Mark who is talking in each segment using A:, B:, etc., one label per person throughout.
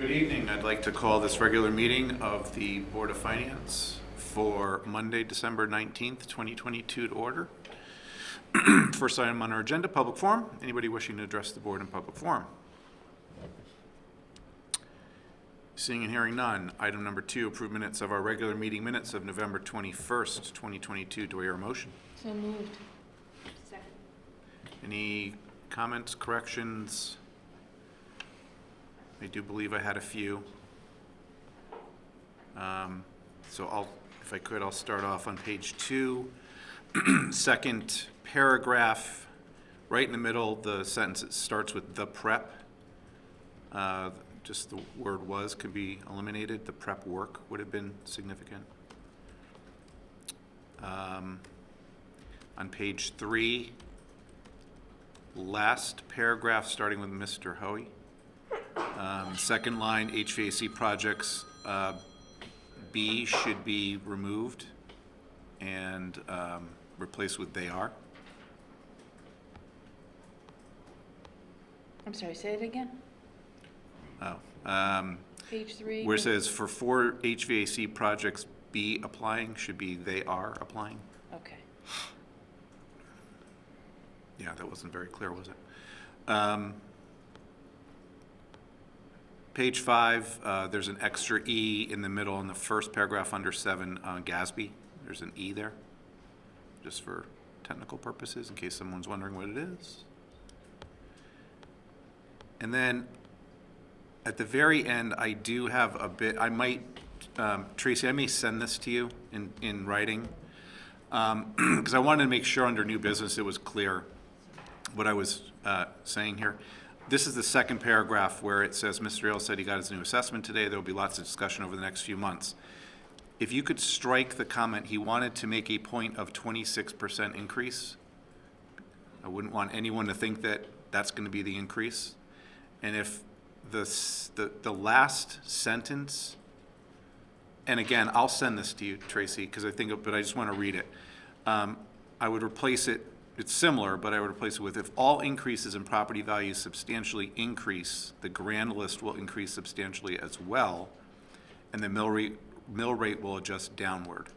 A: Good evening. I'd like to call this regular meeting of the Board of Finance for Monday, December 19th, 2022 to order. First item on our agenda, public forum. Anybody wishing to address the board in public forum? Seeing and hearing none. Item number 2, approve minutes of our regular meeting minutes of November 21st, 2022. Do I hear a motion?
B: So moved. Second.
A: Any comments, corrections? I do believe I had a few. So if I could, I'll start off on page 2. Second paragraph, right in the middle, the sentence, it starts with the prep. Just the word was could be eliminated. The prep work would have been significant. On page 3, last paragraph starting with Mr. Hoey. Second line, HVAC projects, B should be removed and replaced with they are.
B: I'm sorry, say it again?
A: Oh.
B: Page 3.
A: Where it says for 4 HVAC projects, B applying should be they are applying.
B: Okay.
A: Yeah, that wasn't very clear, was it? Page 5, there's an extra E in the middle in the first paragraph under 7, GASB. There's an E there, just for technical purposes, in case someone's wondering what it is. And then at the very end, I do have a bit, I might, Tracy, I may send this to you in writing, because I wanted to make sure under new business it was clear what I was saying here. This is the second paragraph where it says, Mr. Ailes said he got his new assessment today. There will be lots of discussion over the next few months. If you could strike the comment, he wanted to make a point of 26% increase. I wouldn't want anyone to think that that's going to be the increase. And if the last sentence, and again, I'll send this to you, Tracy, because I think, but I just want to read it. I would replace it. It's similar, but I would replace it with, if all increases in property values substantially increase, the grand list will increase substantially as well, and the mill rate will adjust downward.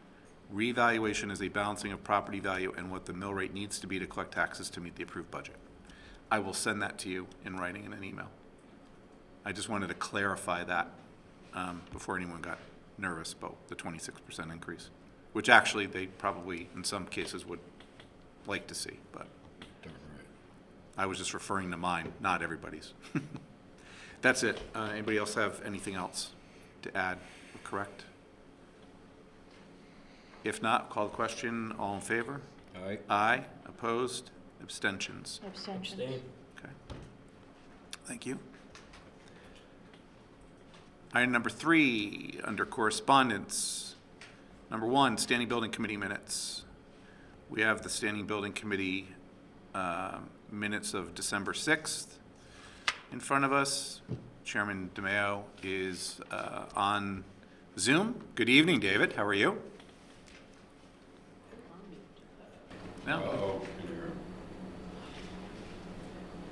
A: Revaluation is a balancing of property value and what the mill rate needs to be to collect taxes to meet the approved budget. I will send that to you in writing in an email. I just wanted to clarify that before anyone got nervous about the 26% increase, which actually they probably in some cases would like to see, but I was just referring to mine, not everybody's. That's it. Anybody else have anything else to add or correct? If not, call the question. All in favor?
C: Aye.
A: Aye. Opposed? Abstentions?
B: Abstention.
A: Okay. Thank you. Item number 3, under correspondence. Number 1, Standing Building Committee minutes. We have the Standing Building Committee minutes of December 6th in front of us. Chairman DeMayo is on Zoom. Good evening, David. How are you? No?
C: Uh-oh.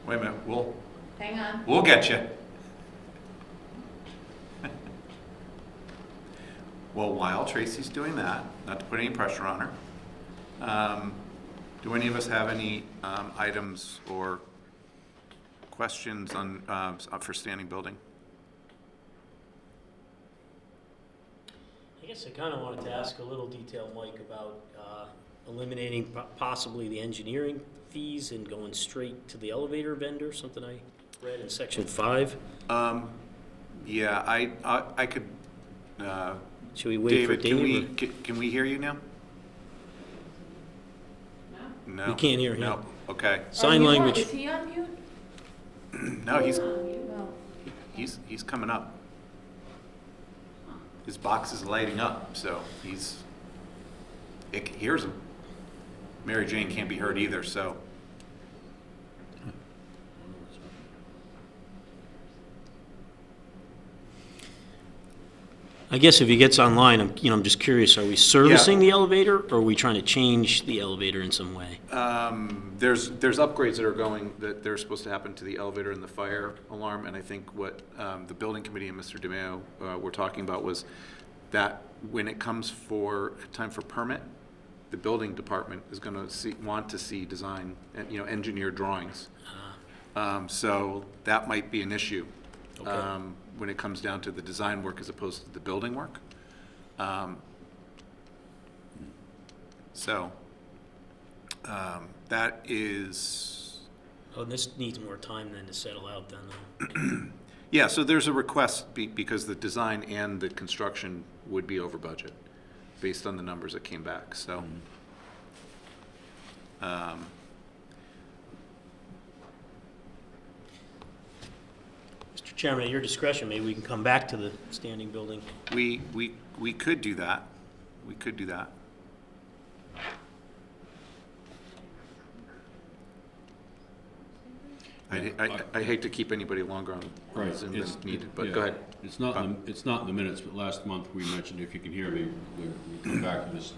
A: Wait a minute.
B: Hang on.
A: We'll get you. Well, while Tracy's doing that, not to put any pressure on her, do any of us have any items or questions on for Standing Building?
D: I guess I kind of wanted to ask a little detail, Mike, about eliminating possibly the engineering fees and going straight to the elevator vendor, something I read in section 5.
A: Yeah, I could.
D: Should we wait
A: David,
D: for Dave?
A: can we hear you now? No.
D: We can't hear him.
A: No. Okay.
D: Sign language.
B: Is he on mute?
A: No,
B: No.
A: he's coming up. His box is lighting up, so it hears him. Mary Jane can't be heard either, so.
D: I guess if he gets online, I'm just curious, are we servicing the elevator, or are we trying to change the elevator in some way?
A: There's upgrades that are going, that they're supposed to happen to the elevator and the fire alarm, and I think what the building committee and Mr. DeMeo were talking about was that when it comes for time for permit, the building department is going to want to see design, engineer drawings. So that might be an issue.
D: Okay.
A: When it comes down to the design work as opposed to the building work. That is,
D: Oh, this needs more time then to settle out then, though.
A: yeah, so there's a request because the design and the construction would be over budget based on the numbers that came back, so.
D: Mr. Chairman, at your discretion, maybe we can come back to the standing building.
A: We could do that. We could do that. I hate to keep anybody longer on
C: Right.
A: Zoom than
C: It's-
A: needed, but
C: yeah.
A: go ahead.
C: It's not, it's not in the minutes, but last month we mentioned, if you can hear me, we come back to this.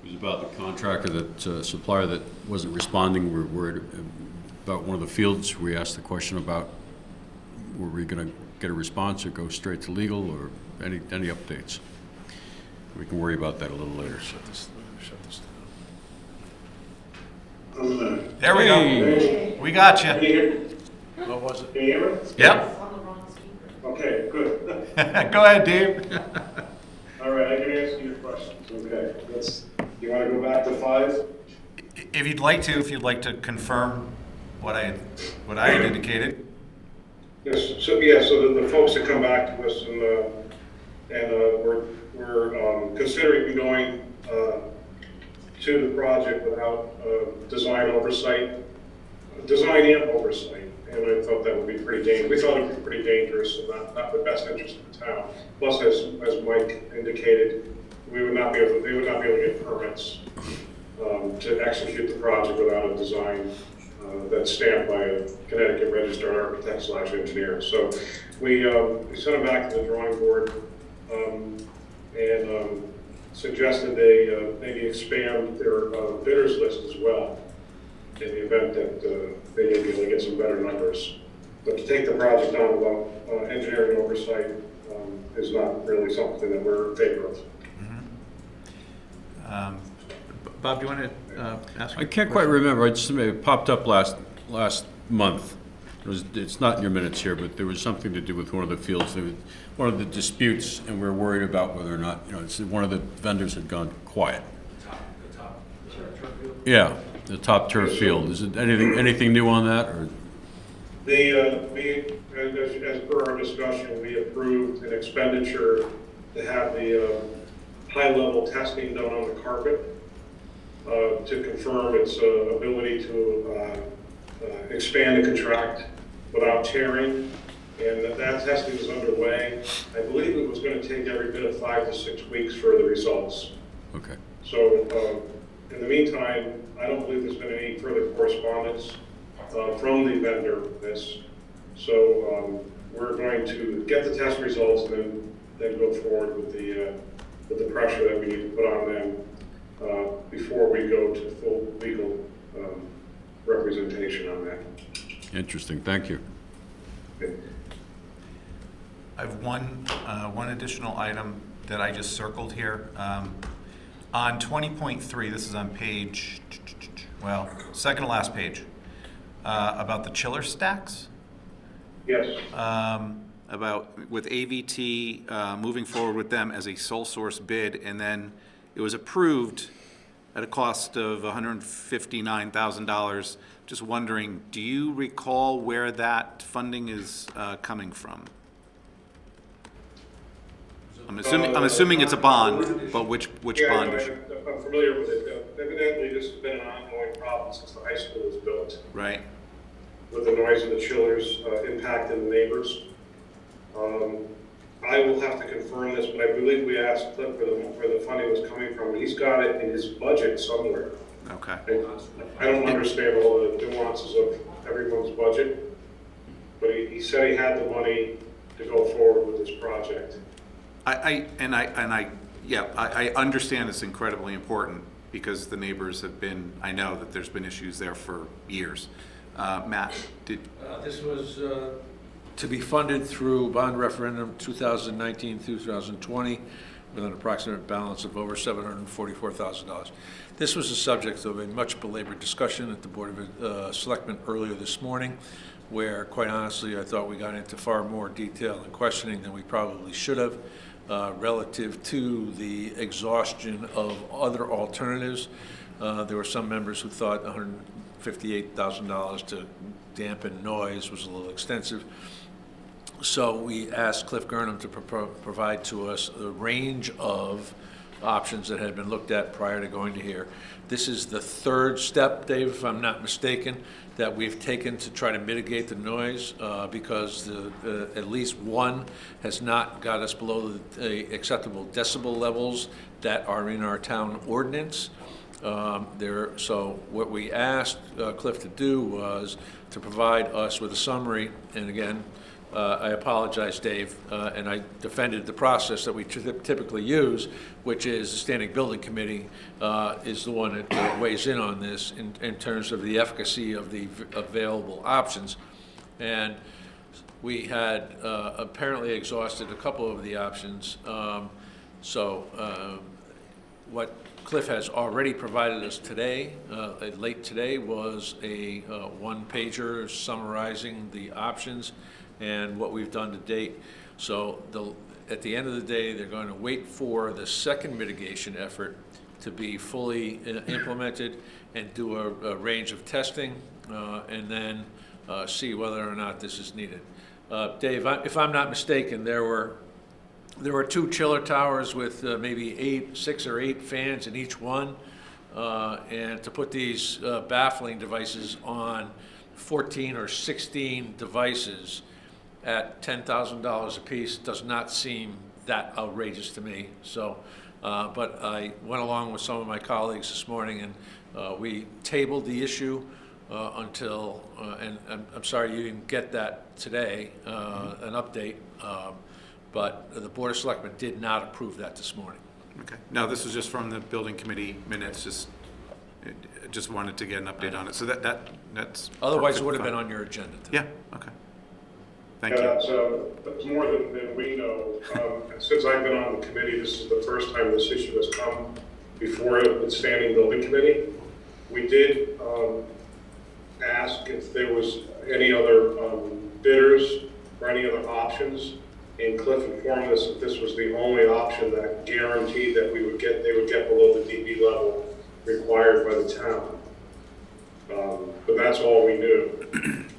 C: It was about the contractor, that supplier that wasn't responding. We're worried about one of the fields. We asked the question about, were we gonna get a response or go straight to legal, or any updates? We can worry about that a little later.
A: There we go. We got you.
E: What was it?
F: Can you hear me?
A: Yep.
F: Okay, good.
A: Go ahead, Dave.
F: All right, I can answer your questions. Okay, you want to go back to 5?
A: If you'd like to confirm what I had indicated.
F: Yes, so the folks that come back to us and we're considering going to the project without design and oversight, and I thought that would be pretty dangerous. We thought it would be pretty dangerous and not the best interest of the town. Plus, as Mike indicated, they would not be able to get permits to execute the project without a design that's stamped by a Connecticut registered architect / engineer. So we sent them back to the drawing board and suggested they maybe expand their bidders list as well in the event that they may be able to get some better numbers. But to take the project on without engineering oversight is not really something that we're in favor of.
A: Bob, do you want to ask?
C: I can't quite remember. It popped up last month. It's not in your minutes here, but there was something to do with one of the fields. There was one of the disputes, and we were worried about whether or not, one of the vendors had gone quiet. Yeah, the top turf field. Is it anything new on that, or?
F: As per our discussion, we approved an expenditure to have the high-level testing done on the carpet to confirm its ability to expand and contract without tearing, and that testing is underway. I believe it was going to take every bit of 5 to 6 weeks for the results.
C: Okay.
F: So in the meantime, I don't believe there's been any further correspondence from the vendor for this. So we're going to get the test results and then go forward with the pressure that we need to put on them before we go to full legal representation on that.
C: Interesting. Thank you.
F: Okay.
A: I have one additional item that I just circled here. On 20.3, this is on page, second to last page, about the chiller stacks.
F: Yes.
A: About with AVT moving forward with them as a sole source bid, and then it was approved at a cost of $159,000. Just wondering, do you recall where that funding is coming from? I'm assuming it's a bond, but which
F: Yeah,
A: bond?
F: I'm familiar with it. Evidently, this has been an ongoing problem since the high school was built,
A: Right.
F: with the noise of the chillers impacting the neighbors. I will have to confirm this, but I believe we asked Cliff where the funding was coming from. He's got it in his budget somewhere.
A: Okay.
F: I don't understand all the nuances of everyone's budget, but he said he had the money to go forward with this project.
A: I understand it's incredibly important because the neighbors have been, I know that there's been issues there for years. Matt,
E: This was to be funded through bond referendum 2019-2020 with an approximate balance of over $744,000. This was the subject of a much belabored discussion at the Board of Selectmen earlier this morning, where, quite honestly, I thought we got into far more detail and questioning than we probably should have relative to the exhaustion of other alternatives. There were some members who thought $158,000 to dampen noise was a little extensive. So we asked Cliff Gurnham to provide to us a range of options that had been looked at prior to going to here. This is the third step, Dave, if I'm not mistaken, that we've taken to try to mitigate the noise because at least one has not got us below the acceptable decibel levels that are in our town ordinance. So what we asked Cliff to do was to provide us with a summary, and again, I apologize, Dave, and I defended the process that we typically use, which is the Standing Building Committee is the one that weighs in on this in terms of the efficacy of the available options. And we had apparently exhausted a couple of the options. What Cliff has already provided us today, late today, was a one-pager summarizing the options and what we've done to date. So at the end of the day, they're going to wait for the second mitigation effort to be fully implemented and do a range of testing and then see whether or not this is needed. Dave, if I'm not mistaken, there were 2 chiller towers with maybe 6 or 8 fans in each one, and to put these baffling devices on 14 or 16 devices at $10,000 a piece does not seem that outrageous to me. So, but I went along with some of my colleagues this morning, and we tabled the issue until, and I'm sorry you didn't get that today, an update, but the Board of Selectmen did not approve that this morning.
A: okay. No, this was just from the building committee minutes, just wanted to get an update on it. So that's.
E: Otherwise, it would have
A: perfectly
E: been
A: fine.
E: on your agenda today.
A: Yeah, okay. Thank
F: Yeah,
A: you.
F: that's more than we know. Since I've been on the committee, this is the first time this issue has come before the Standing Building Committee. We did ask if there was any other bidders or any other options, and Cliff informed us that this was the only option that guaranteed that they would get below the dB level required by the town. But that's all we knew.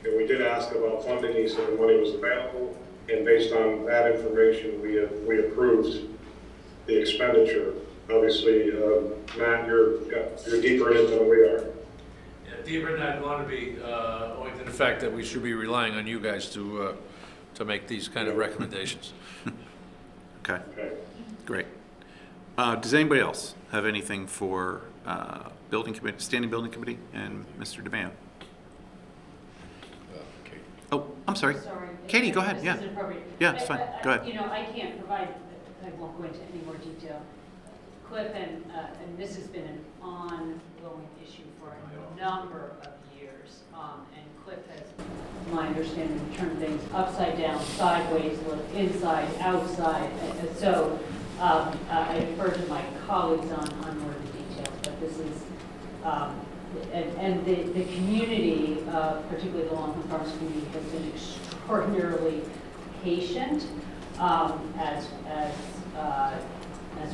F: And we did ask about funding. He said the money was available, and based on that information, we approved the expenditure. Obviously, Matt, you're deeper in it than we are.
E: Yeah, deeper than I'd want to be, owing to the fact that we should be relying on you guys to make these kind of recommendations.
A: Okay,
F: Okay.
A: great. Does anybody else have anything for building committee, Standing Building Committee, and Mr. DeVan? Oh, I'm sorry.
B: Sorry.
A: Katie, go ahead,
B: This
A: yeah.
B: is inappropriate.
A: Yeah, it's fine. Go ahead.
B: You know, I can't provide, I won't go into any more detail. Cliff, and this has been an ongoing issue for a number of years. And Cliff has, my understanding, turned things upside down, sideways, look inside, outside. And so I defer to my colleagues on more of the details, but this is, and the community, particularly the Longwood Farms community, has been extraordinarily patient as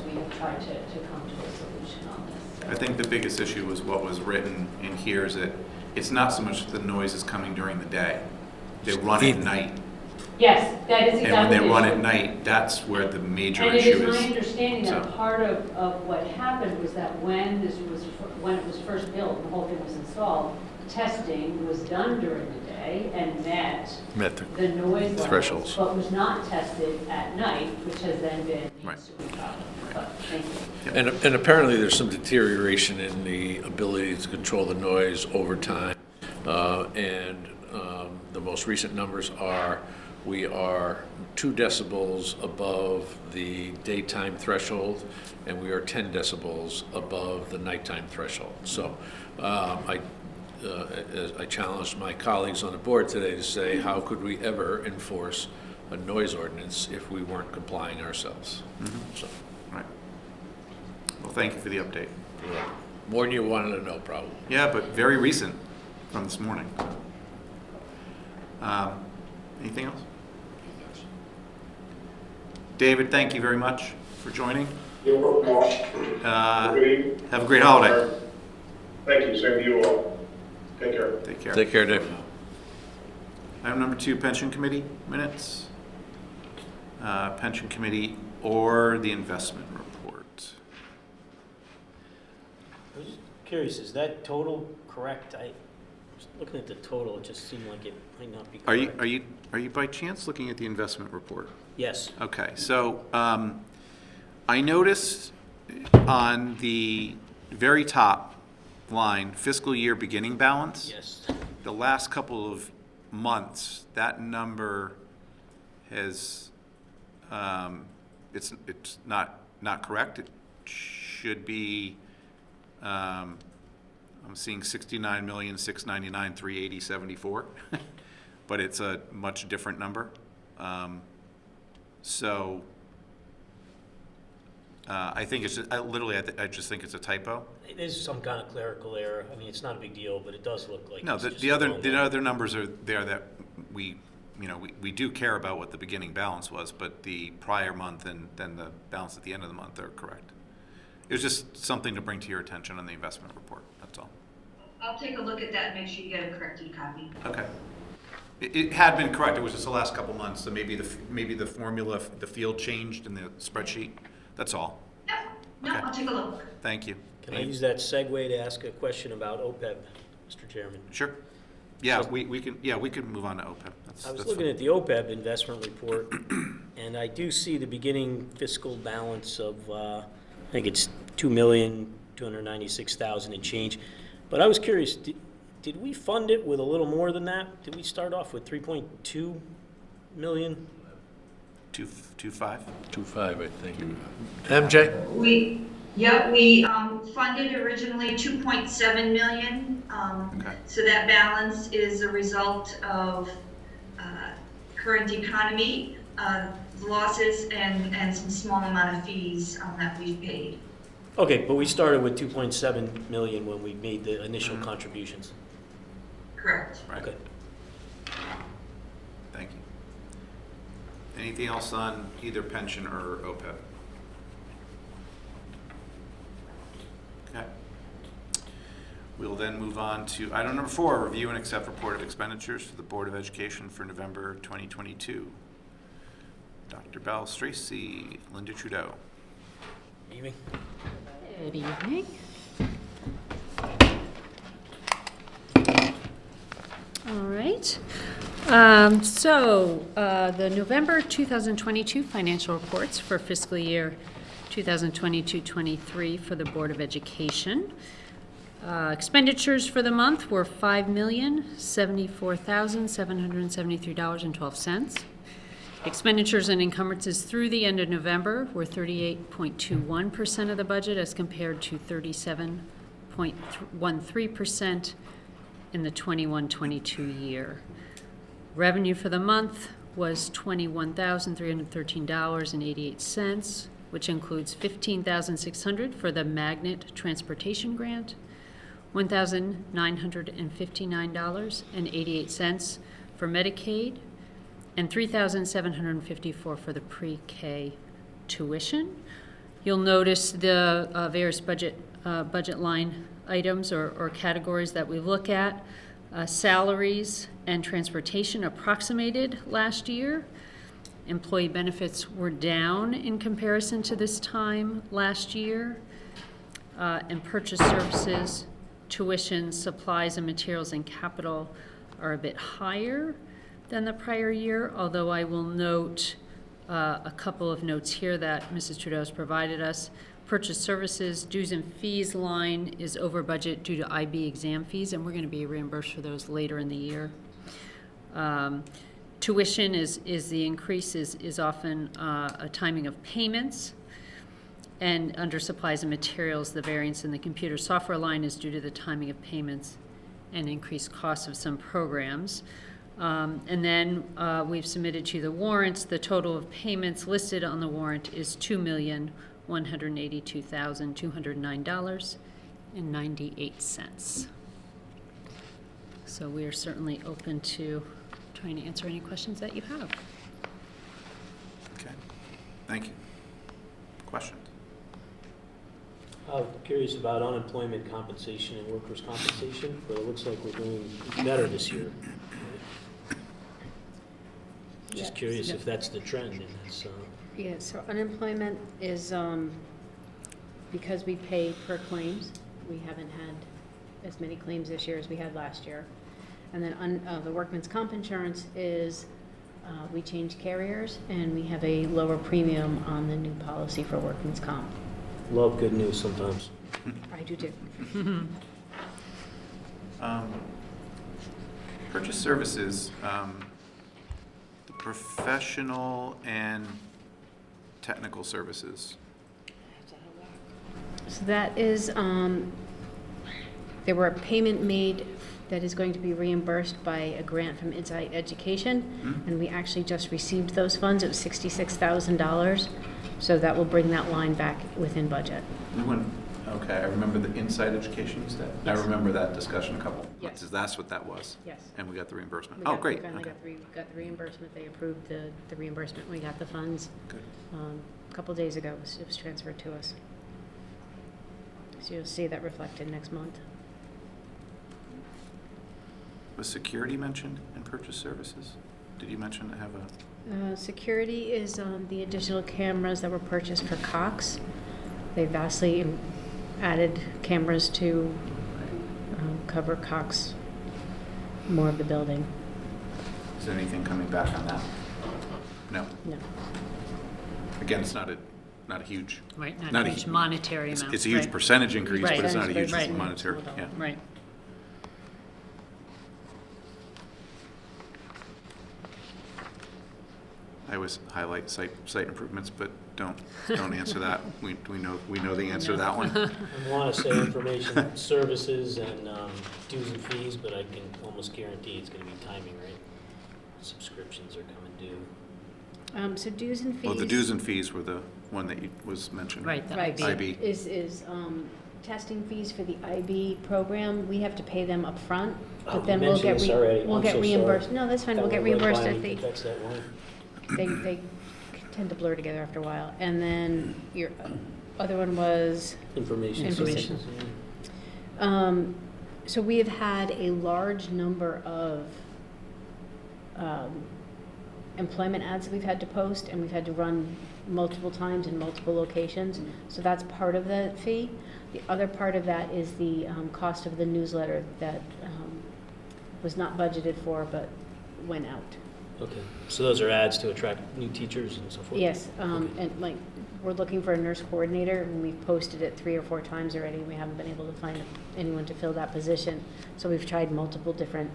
B: we have tried to come to a solution on this.
A: I think the biggest issue was what was written in here is that it's not so much that the noise is coming during the day. They run at night.
B: Yes, that is exactly.
A: And when they
B: the
A: run
B: issue.
A: at night, that's where the major
B: And it
A: issue
B: is
A: is.
B: my understanding that
A: So-
B: part of what happened was that when it was first built, and the whole thing was installed, testing was done during the day and met the noise levels,
E: thresholds.
B: but was not tested at night, which has then been the
A: Right.
B: ensuing problem. But thank you.
E: And apparently there's some deterioration in the ability to control the noise over time. And the most recent numbers are, we are 2 decibels above the daytime threshold, and we are 10 decibels above the nighttime threshold. So I challenged my colleagues on the board today to say, how could we ever enforce a noise ordinance if we weren't complying ourselves? So,
A: Right. Well, thank you for the update.
E: more than you wanted to know, probably.
A: Yeah, but very recent from this morning. Anything else? David, thank you very much for joining.
F: You're welcome. Good evening.
A: Have a great holiday.
F: Thank you, same to you all. Take care.
A: Take care.
E: Take care, Dave.
A: Item number 2, Pension Committee minutes. Pension Committee or the investment report.
D: I was just curious, is that total correct? I was looking at the total, it just seemed like it might not be correct.
A: Are you by chance looking at the investment report?
D: Yes.
A: Okay, so I noticed on the very top line, fiscal year beginning balance,
D: Yes.
A: the last couple of months, that number has, it's not correct. It should be, I'm seeing 69,699,380.74, but it's a much different number. So I think it's just, I just think it's a typo.
D: It is some kind of clerical error. I mean, it's not a big deal, but it does look like
A: No,
D: it's just
A: the
D: a
A: other
D: normal-
A: numbers are there that we do care about what the beginning balance was, but the prior month and then the balance at the end of the month are correct. It was just something to bring to your attention on the investment report, that's all.
G: I'll take a look at that and make sure you get a corrected copy.
A: Okay. It had been correct, it was just the last couple months, so maybe the formula, the field changed in the spreadsheet, that's all.
G: Yep, no,
A: Okay.
G: I'll take a look.
A: Thank you.
D: Can I use that segue to ask a question about OPEB, Mr. Chairman?
A: Sure. Yeah,
D: So-
A: we can move on to OPEB.
D: I was looking at the OPEB investment report, and I do see the beginning fiscal balance of, I think it's $2,296,000 and change. But I was curious, did we fund it with a little more than that? Did we start off with 3.2 million?
A: 2.5?
E: 2.5, I think. MJ?
G: We funded originally 2.7 million.
A: Okay.
G: So that balance is a result of current economy, losses, and some small amount of fees that we've paid.
D: Okay, but we started with 2.7 million when we made the initial contributions.
G: Correct.
A: Right.
D: Okay.
A: Thank you. Anything else on either pension or OPEB? Okay. We'll then move on to item number 4, review and accept report of expenditures to the Board of Education for November 2022. Dr. Bell, Stracy, Linda Trudeau.
D: Evening.
H: Good evening. All right. The November 2022 financial reports for fiscal year 2022-23 for the Board of Education. Expenditures for the month were $5,074,773.12. Expenditures and encumbrances through the end of November were 38.21% of the budget as compared to 37.13% in the 21-22 year. Revenue for the month was $21,313.88, which includes $15,600 for the Magnet Transportation Grant, $1,959.88 for Medicaid, and $3,754 for the pre-K tuition. You'll notice the various budget line items or categories that we look at. Salaries and transportation approximated last year. Employee benefits were down in comparison to this time last year. And purchase services, tuition, supplies and materials and capital are a bit higher than the prior year, although I will note a couple of notes here that Mrs. Trudeau has provided us. Purchase services, dues and fees line is over budget due to IB exam fees, and we're going to be reimbursed for those later in the year. Tuition is the increase is often a timing of payments. And under supplies and materials, the variance in the computer software line is due to the timing of payments and increased costs of some programs. And then we've submitted to the warrants. The total of payments listed on the warrant is $2,182,209.98. So we are certainly open to trying to answer any questions that you have.
A: Okay, thank you. Questions?
D: I'm curious about unemployment compensation and workers' compensation, but it looks like we're doing better this year. Just curious if that's the trend in this.
I: Yeah, so unemployment is, because we pay per claims, we haven't had as many claims this year as we had last year. And then the workman's comp insurance is, we changed carriers and we have a lower premium on the new policy for workman's comp.
D: Love good news sometimes.
I: I do too.
A: Purchase services, the professional and technical services.
I: So that is, there were a payment made that is going to be reimbursed by a grant from Insight Education, and we actually just received those funds. It was $66,000, so that will bring that line back within budget.
A: Okay, I remember the inside education you said. I
I: Yes.
A: remember that discussion a couple
I: Yes.
A: months. That's what that was?
I: Yes.
A: And we got the reimbursement.
I: We
A: Oh,
I: got-
A: great.
I: We finally
A: Okay.
I: got the reimbursement. They approved the reimbursement. We got the funds
A: Good.
I: a couple days ago. It was transferred to us. So you'll see that reflected next month.
A: Was security mentioned in purchase services? Did you mention to have a?
I: Security is the additional cameras that were purchased for Cox. They vastly added cameras to cover Cox, more of the building.
A: Is there anything coming back on that? No.
I: No.
A: Again, it's not a huge.
H: Right, not
A: Not
H: a
A: a
H: huge
A: hu-
H: monetary
A: It's
H: amount.
A: it's a huge
H: right.
A: percentage increase,
H: Right.
A: but it's not a huge
H: Right.
A: monetary,
I: Small
A: yeah.
I: dollar.
H: Right.
A: I always highlight site improvements, but don't answer that. We know the answer to that one.
D: I want to say information services and dues and fees, but I can almost guarantee it's going to be timing, right? Subscriptions are coming due.
I: So dues and fees.
A: Well, the dues and fees were the one that was mentioned.
H: Right, the
I: Right,
H: IB.
A: IB.
I: is testing fees for the IB program. We have to pay them up front,
D: Oh,
I: but
D: you
I: then we'll
D: mentioned
I: get,
D: this already.
I: we'll
D: I'm
I: get
D: so
I: reimbursed.
D: sorry.
I: No, that's fine,
D: That
I: we'll get
D: went right
I: reimbursed
D: by
I: at
D: me,
I: the,
D: but that's that line.
I: they tend to blur together after a while. And then your other one was,
D: Information
I: Information.
D: services. Yeah.
I: so we have had a large number of employment ads that we've had to post, and we've had to run multiple times in multiple locations. So that's part of the fee. The other part of that is the cost of the newsletter that was not budgeted for, but went out.
D: Okay, so those are ads to attract new teachers and so forth?
I: Yes,
D: Okay.
I: and like, we're looking for a nurse coordinator, and we've posted it 3 or 4 times already. We haven't been able to find anyone to fill that position. So we've tried multiple different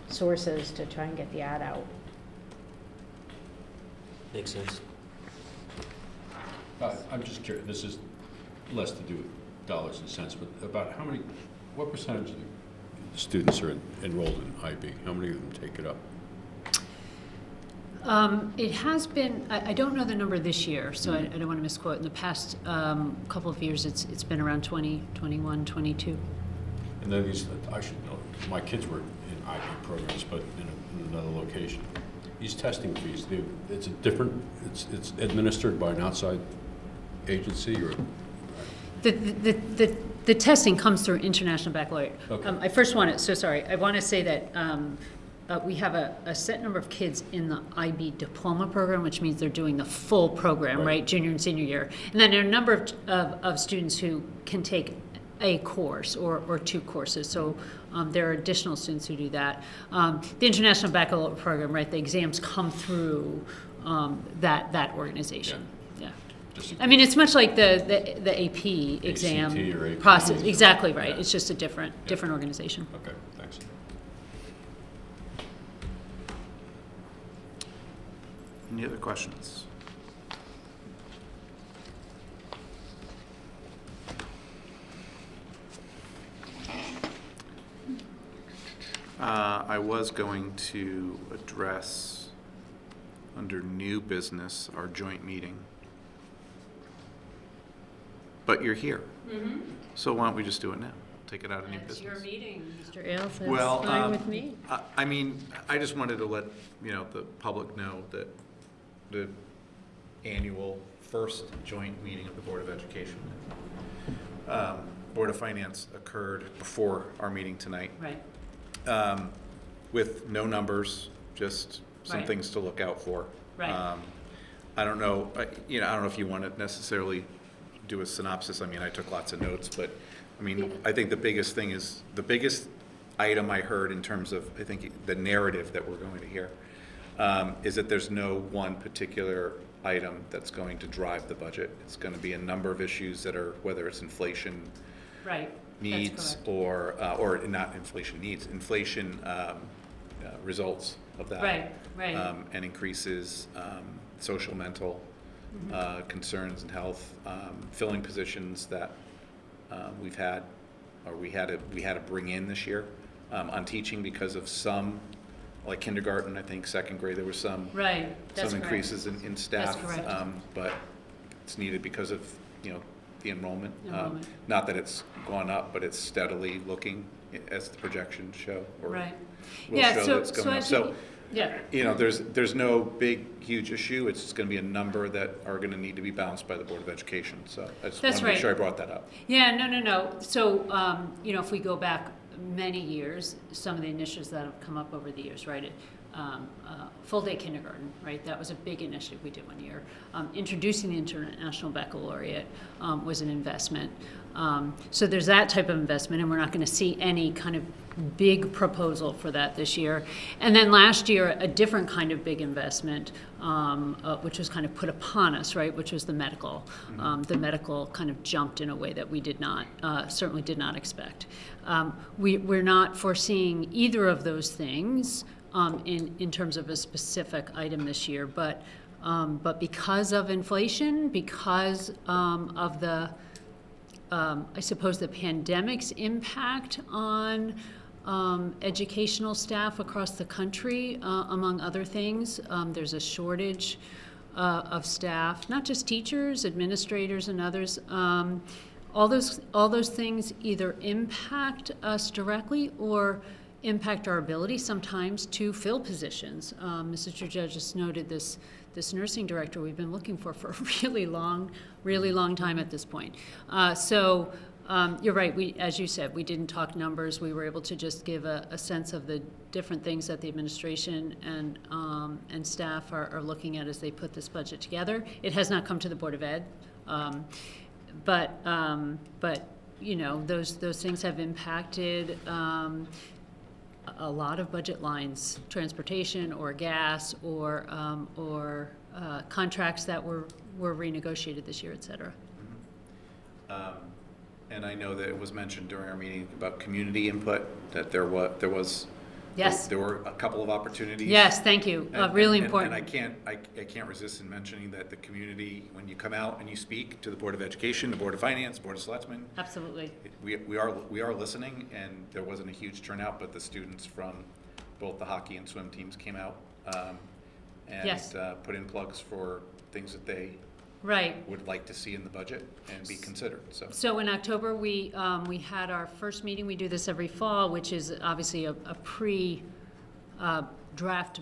I: sources to try and get the ad out.
D: Makes sense.
C: I'm just curious, this is less to do with dollars and cents, but about what percentage of the students are enrolled in IB? How many of them take it up?
H: It has been, I don't know the number this year, so I don't want to misquote. In the past couple of years, it's been around 20, 21, 22.
C: And then I should know, my kids were in IB programs, but in another location. These testing fees, it's it's administered by an outside agency or?
H: The testing comes through International Baccalaureate.
C: Okay.
H: I first want to, I want to say that we have a set number of kids in the IB diploma program, which means they're doing the full program, right, junior and senior year. And then there are a number of students who can take a course or 2 courses. So there are additional students who do that. The International Baccalaureate program, right, the exams come through that organization. Yeah. I mean, it's much like the AP exam
C: ACT or AP
H: process.
C: or-
H: Exactly right.
C: Yeah.
H: It's just a different organization.
C: Okay, thanks.
A: Any other questions? I was going to address, under new business, our joint meeting. But you're here. So why don't we just do it now? Take it out of new business.
H: It's your meeting, Mr. Ailes. That's
A: Well,
H: fine with me.
A: I mean, I just wanted to let, the public know that the annual first joint meeting of the Board of Education, Board of Finance occurred before our meeting tonight,
H: Right,
A: with no numbers, just some
H: Right.
A: things to look out for.
H: Right.
A: I don't know, I don't know if you want to necessarily do a synopsis. I mean, I took lots of notes, but I mean, I think the biggest thing is, the biggest item I heard in terms of, I think, the narrative that we're going to hear, is that there's no one particular item that's going to drive the budget. It's going to be a number of issues that are, whether it's inflation
H: right.
A: needs
H: That's
A: or not inflation needs, inflation results of that.
H: Right, right.
A: And increases, social, mental concerns and health, filling positions that we had to bring in this year on teaching because of some, like kindergarten, I think second grade, there was some
H: Right, that's
A: some
H: correct.
A: increases in staff.
H: That's correct.
A: But it's needed because of, the enrollment.
H: Enrollment.
A: Not that it's gone up, but it's steadily looking, as the projections show. Or
H: Right.
A: will
H: Yeah,
A: show
H: so-
A: that it's
H: so
A: going
H: I
A: up.
H: think-
A: So,
H: Yeah,
A: there's no big, huge issue. It's just going to be a number that are going to need to be balanced by the Board of Education. So I just want
H: That's
A: to make
H: right.
A: sure I brought that up.
H: yeah, no. So, if we go back many years, some of the initiatives that have come up over the years, right? Full-day kindergarten, right? That was a big initiative we did one year. Introducing the International Baccalaureate was an investment. So there's that type of investment, and we're not going to see any kind of big proposal for that this year. And then last year, a different kind of big investment, which was kind of put upon us, right? Which was the medical. The medical kind of jumped in a way that we did not, certainly did not expect. We're not foreseeing either of those things in terms of a specific item this year, but because of inflation, because of the I suppose the pandemic's impact on educational staff across the country, among other things. There's a shortage of staff, not just teachers, administrators, and others. All those things either impact us directly or impact our ability sometimes to fill positions. Mrs. Georgia just noted this nursing director we've been looking for a really long time at this point. So you're right, as you said, we didn't talk numbers. We were able to just give a sense of the different things that the administration and staff are looking at as they put this budget together. It has not come to the Board of Ed, but those things have impacted a lot of budget lines, transportation or gas or contracts that were renegotiated this year, et cetera.
A: And I know that it was mentioned during our meeting about community input, that there was.
H: Yes.
A: There were a couple of opportunities.
H: Yes, thank you. Really important.
A: And I can't resist in mentioning that the community, when you come out and you speak to the Board of Education, the Board of Finance, Board of Selectmen,
H: Absolutely.
A: we are listening, and there wasn't a huge turnout, but the students from both the hockey and swim teams came out and
H: Yes.
A: Put in plugs for things that they
H: Right.
A: would like to see in the budget and be considered.
H: So in October, we had our first meeting. We do this every fall, which is obviously a pre-draft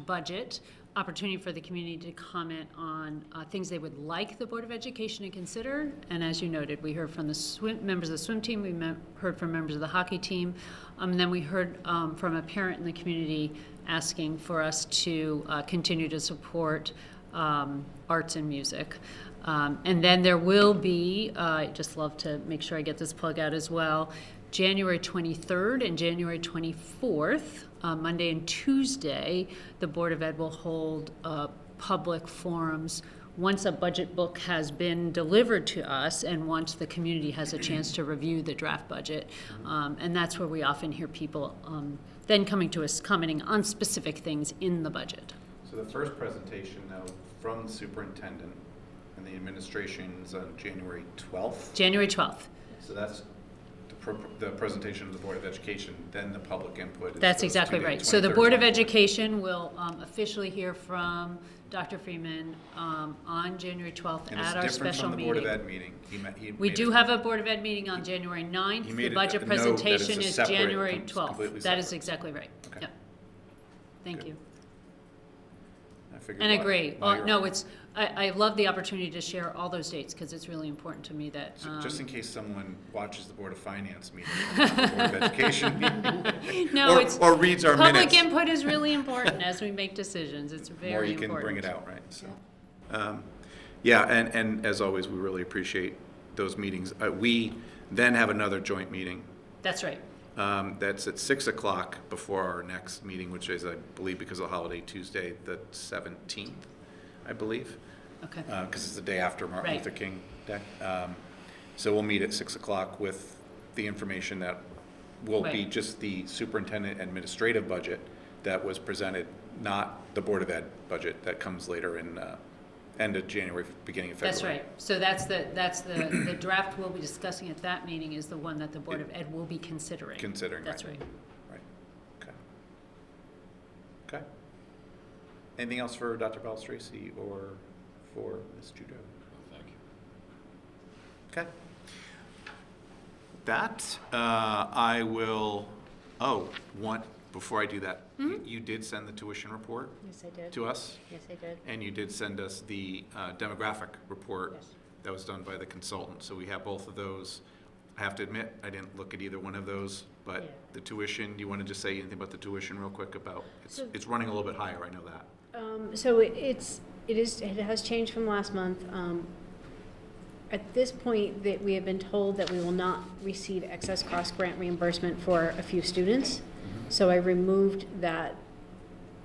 H: budget opportunity for the community to comment on things they would like the Board of Education to consider. And as you noted, we heard from the members of the swim team, we heard from members of the hockey team, and then we heard from a parent in the community asking for us to continue to support arts and music. And then there will be, I just love to make sure I get this plug out as well, January 23rd and January 24th, Monday and Tuesday, the Board of Ed will hold public forums once a budget book has been delivered to us and once the community has a chance to review the draft budget. And that's where we often hear people then coming to us commenting on specific things in the budget.
A: So So the first presentation, though, from the superintendent and the administration is on January 12th.
H: January 12th.
A: So that's the presentation of the Board of Education, then the public input.
H: That's
A: those
H: exactly
A: 2 days,
H: right. So the
A: 23rd,
H: Board of
A: 24th.
H: Education will officially hear from Dr. Freeman on January 12th
A: And
H: at our
A: it's different
H: special
A: from the Board of
H: meeting.
A: Ed meeting.
H: We do have a Board of Ed meeting on January 9th.
A: He
H: The
A: made a
H: budget
A: note that it's a
H: presentation is
A: separate,
H: January
A: completely
H: 12th. That is
A: separate.
H: exactly right.
A: Okay.
H: Yep. Thank
A: Good.
H: you.
A: I figured
H: And
A: why-
H: agree.
A: why
H: Well,
A: you're-
H: no, I love the opportunity to share all those dates because it's really important to me that.
A: So just in case someone watches the Board of Finance meeting, or the Board of Education meeting,
H: No, it's.
A: or reads our
H: Public
A: minutes.
H: input is really important as we make decisions. It's
A: More
H: very
A: you can
H: important.
A: bring it out, right? So, yeah, and as always, we really appreciate those meetings. We then have another joint meeting.
H: That's right.
A: That's at 6 o'clock before our next meeting, which is, I believe, because of the holiday, Tuesday, the 17th, I believe.
H: Okay.
A: Because it's the day after Martin
H: Right.
A: Luther King Day. So we'll meet at 6 o'clock with the information that will be
H: Right.
A: just the superintendent administrative budget that was presented, not the Board of Ed budget that comes later in end of January, beginning of February.
H: That's right. So that's the draft we'll be discussing at that meeting is the one that the Board of Ed will be considering.
A: Considering,
H: That's
A: right.
H: right.
A: Right, okay. Okay. Anything else for Dr. Balstraci or for Ms. Judo?
C: Thank you.
A: Okay. That, I will, before I do that, you did send the tuition report
I: Yes, I did.
A: to us,
I: Yes, I did.
A: and you did send us the demographic report
I: Yes.
A: that was done by the consultant, so we have both of those. I have to admit, I didn't look at either one of those, but
I: Yeah.
A: the tuition, do you want to just say anything about the tuition real quick about,
I: So-
A: it's running a little bit higher, I know that.
I: So it has changed from last month. At this point, that we have been told that we will not receive excess cost grant reimbursement for a few students. So I removed that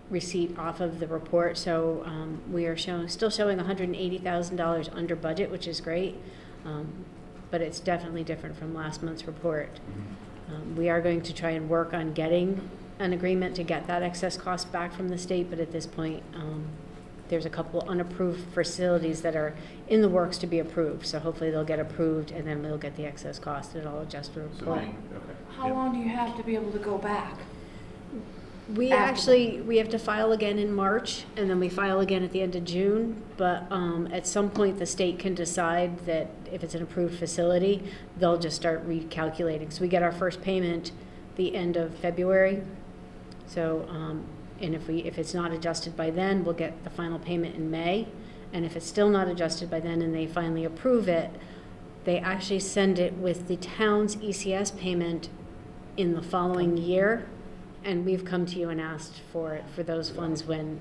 I: receipt off of the report. So we are still showing $180,000 under budget, which is great. But it's definitely different from last month's report. We are going to try and work on getting an agreement to get that excess cost back from the state, but at this point, there's a couple unapproved facilities that are in the works to be approved. So hopefully they'll get approved and then we'll get the excess cost and I'll adjust the report.
A: Okay.
J: How long do you have to be able to go back?
I: We have to file again in March, and then we file again at the end of June, but at some point, the state can decide that if it's an approved facility, they'll just start recalculating. So we get our first payment the end of February. So, and if it's not adjusted by then, we'll get the final payment in May. And if it's still not adjusted by then and they finally approve it, they actually send it with the town's ECS payment in the following year. And we've come to you and asked for those funds when,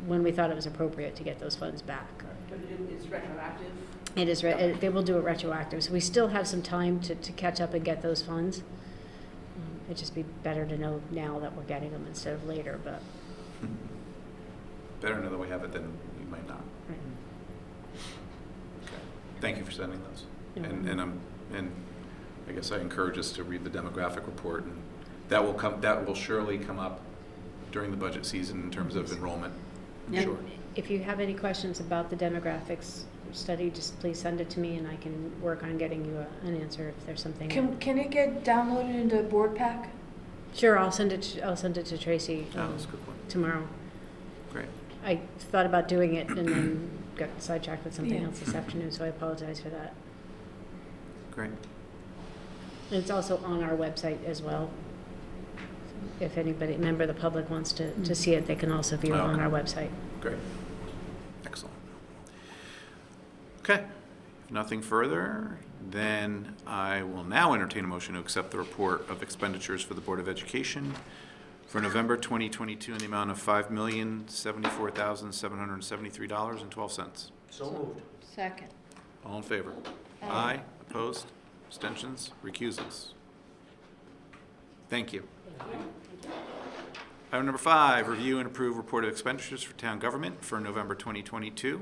I: when we thought it was appropriate to get those funds back.
J: But it's retroactive?
I: It is, they will do it retroactive, so we still have some time to catch up and get those funds. It'd just be better to know now that we're getting them instead of later, but.
A: Better know that we have it than we might not.
I: Right.
A: Okay. Thank you for sending those.
I: You're
A: And I guess I encourage us to read the demographic report, and that will surely come up during the budget season in terms of enrollment, I'm
I: And
A: sure.
I: if you have any questions about the demographics study, just please send it to me and I can work on getting you an answer if there's something.
J: Can it get downloaded into board pack?
I: Sure, I'll send it to Tracy
A: Oh, that's a good point.
I: tomorrow.
A: Great.
I: I thought about doing it and then got sidetracked with something
J: Yeah.
I: else this afternoon, so I apologize for that.
A: Great.
I: And it's also on our website as well. If anybody, member of the public wants to see it, they can also view it on our website.
A: Great. Excellent. Okay. If nothing further, then I will now entertain a motion to accept the report of expenditures for the Board of Education for November 2022 in the amount of $5,074,773.12.
E: So moved.
J: Second.
A: All in favor? Aye. Opposed? Abstentions? Recusals? Thank you. Item number 5, review and approve report of expenditures for town government for November 2022.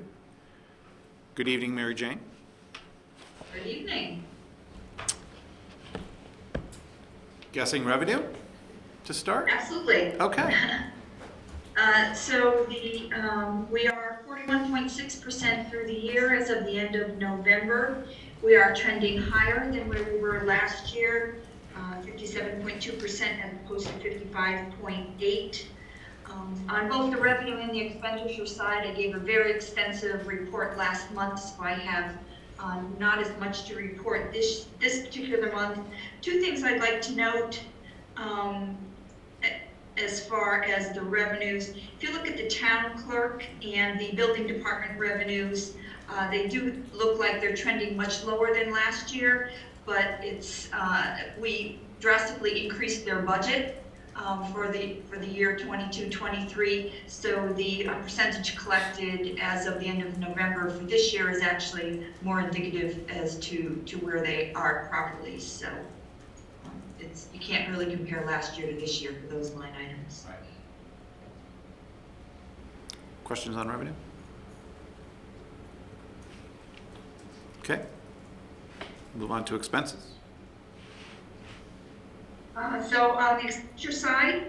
A: Good evening, Mary Jane.
G: Good evening.
A: Guessing revenue to start?
G: Absolutely.
A: Okay.
G: So we are 41.6% through the year as of the end of November. We are trending higher than where we were last year, 57.2% as opposed to 55.8%. On both the revenue and the expenditure side, I gave a very extensive report last month, so I have not as much to report this particular month. Two things I'd like to note. As far as the revenues, if you look at the town clerk and the building department revenues, they do look like they're trending much lower than last year, but we drastically increased their budget for the year 22-23. So the percentage collected as of the end of November for this year is actually more indicative as to where they are properly. So you can't really compare last year to this year for those line items.
A: Right. Questions on revenue? Okay. Move on to expenses.
G: So on the expenditure side,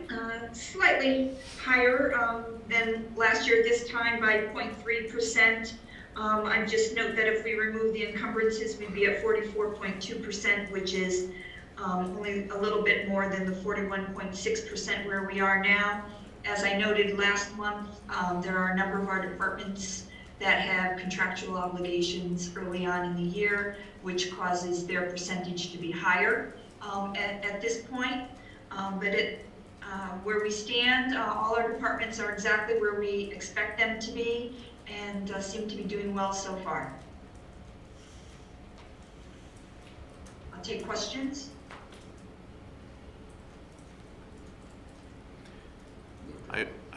G: slightly higher than last year at this time by 0.3%. I just note that if we remove the encumbrances, we'd be at 44.2%, which is only a little bit more than the 41.6% where we are now. As I noted last month, there are a number of our departments that have contractual obligations early on in the year, which causes their percentage to be higher at this point. But where we stand, all our departments are exactly where we expect them to be and seem to be doing well so far. I'll take questions.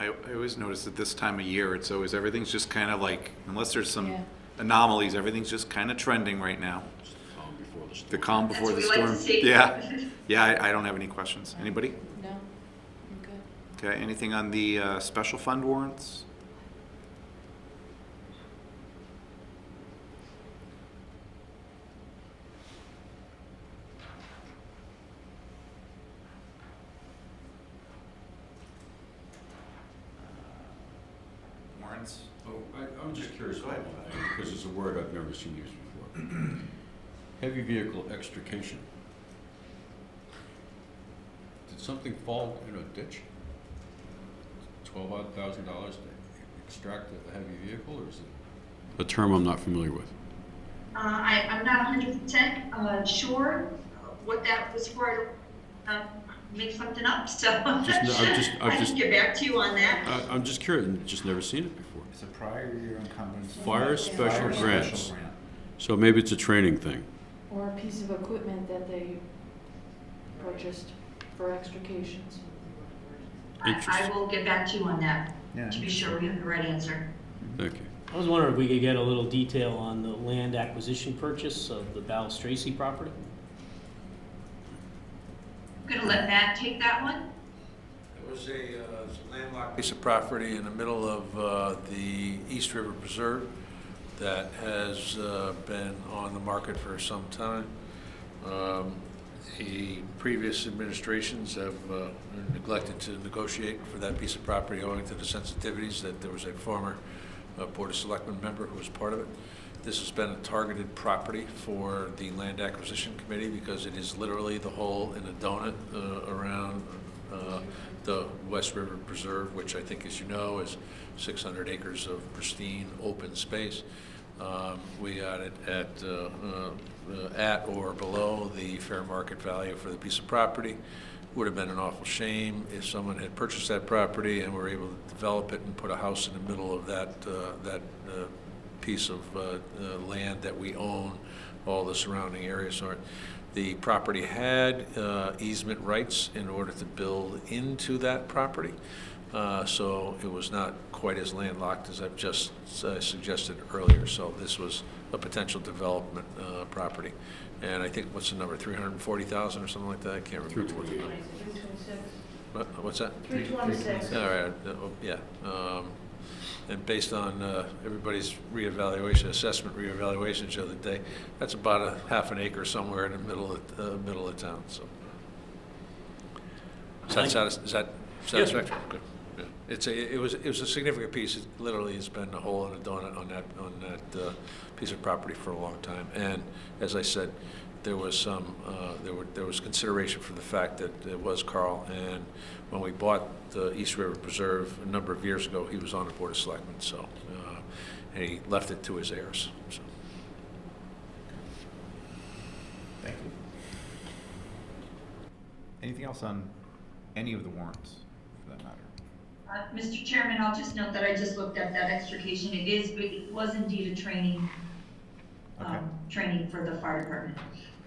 A: I always notice at this time of year, it's always, everything's just kind of like, unless there's some
J: Yeah.
A: anomalies, everything's just kind of trending right now.
C: Calm before the storm.
A: The calm before the
G: That's what we
A: storm.
G: like to see.
A: Yeah, yeah, I don't have any questions. Anybody?
J: No? I'm good.
A: Okay, anything on the special fund warrants? Warrants?
C: Oh, I'm just curious about that, because it's a word I've never seen used before. Heavy vehicle extrication. Did something fall in a ditch? $12,000 to extract a heavy vehicle, or is it a term I'm not familiar with?
G: I'm not 100% sure what that was for. Make something up, so I can get back to you on that.
C: I'm just curious, I've just never seen it before.
A: It's a prior year encumbrance.
C: Fire special
A: Fire
C: grants.
A: special grant.
C: So maybe it's a training thing.
J: Or a piece of equipment that they purchased for extrications.
G: I will get back to you on that,
A: Yeah.
G: to be sure we have the right answer.
C: Thank you.
D: I was wondering if we could get a little detail on the land acquisition purchase of the Ballas Tracy property?
G: I'm gonna let Matt take that one.
E: It was a landlocked piece of property in the middle of the East River Preserve that has been on the market for some time. The previous administrations have neglected to negotiate for that piece of property owing to the sensitivities that there was a former Board of Selectmen member who was part of it. This has been a targeted property for the Land Acquisition Committee because it is literally the hole in a donut around the West River Preserve, which I think, as you know, is 600 acres of pristine open space. We got it at or below the fair market value for the piece of property. Would have been an awful shame if someone had purchased that property and were able to develop it and put a house in the middle of that piece of land that we own, all the surrounding areas are. The property had easement rights in order to build into that property, so it was not quite as landlocked as I've just suggested earlier. So this was a potential development property. And I think, what's the number, 340,000 or something like that? I can't remember.
C: 328.
E: What's that?
J: 326.
E: All right, yeah. And based on everybody's assessment reevaluations the other day, that's about a half an acre somewhere in the middle of town, so. Is that satisfactory? Good, yeah. It was a significant piece. It literally has been a hole in a donut on that piece of property for a long time. And as I said, there was there was consideration for the fact that it was Carl. And when we bought the East River Preserve a number of years ago, he was on the Board of Selectmen. So, and he left it to his heirs. So.
A: Thank you. Anything else on any of the warrants, for that matter?
G: Mr. Chairman, I'll just note that I just looked at that extrication. It was indeed a training,
A: Okay.
G: training for the fire department.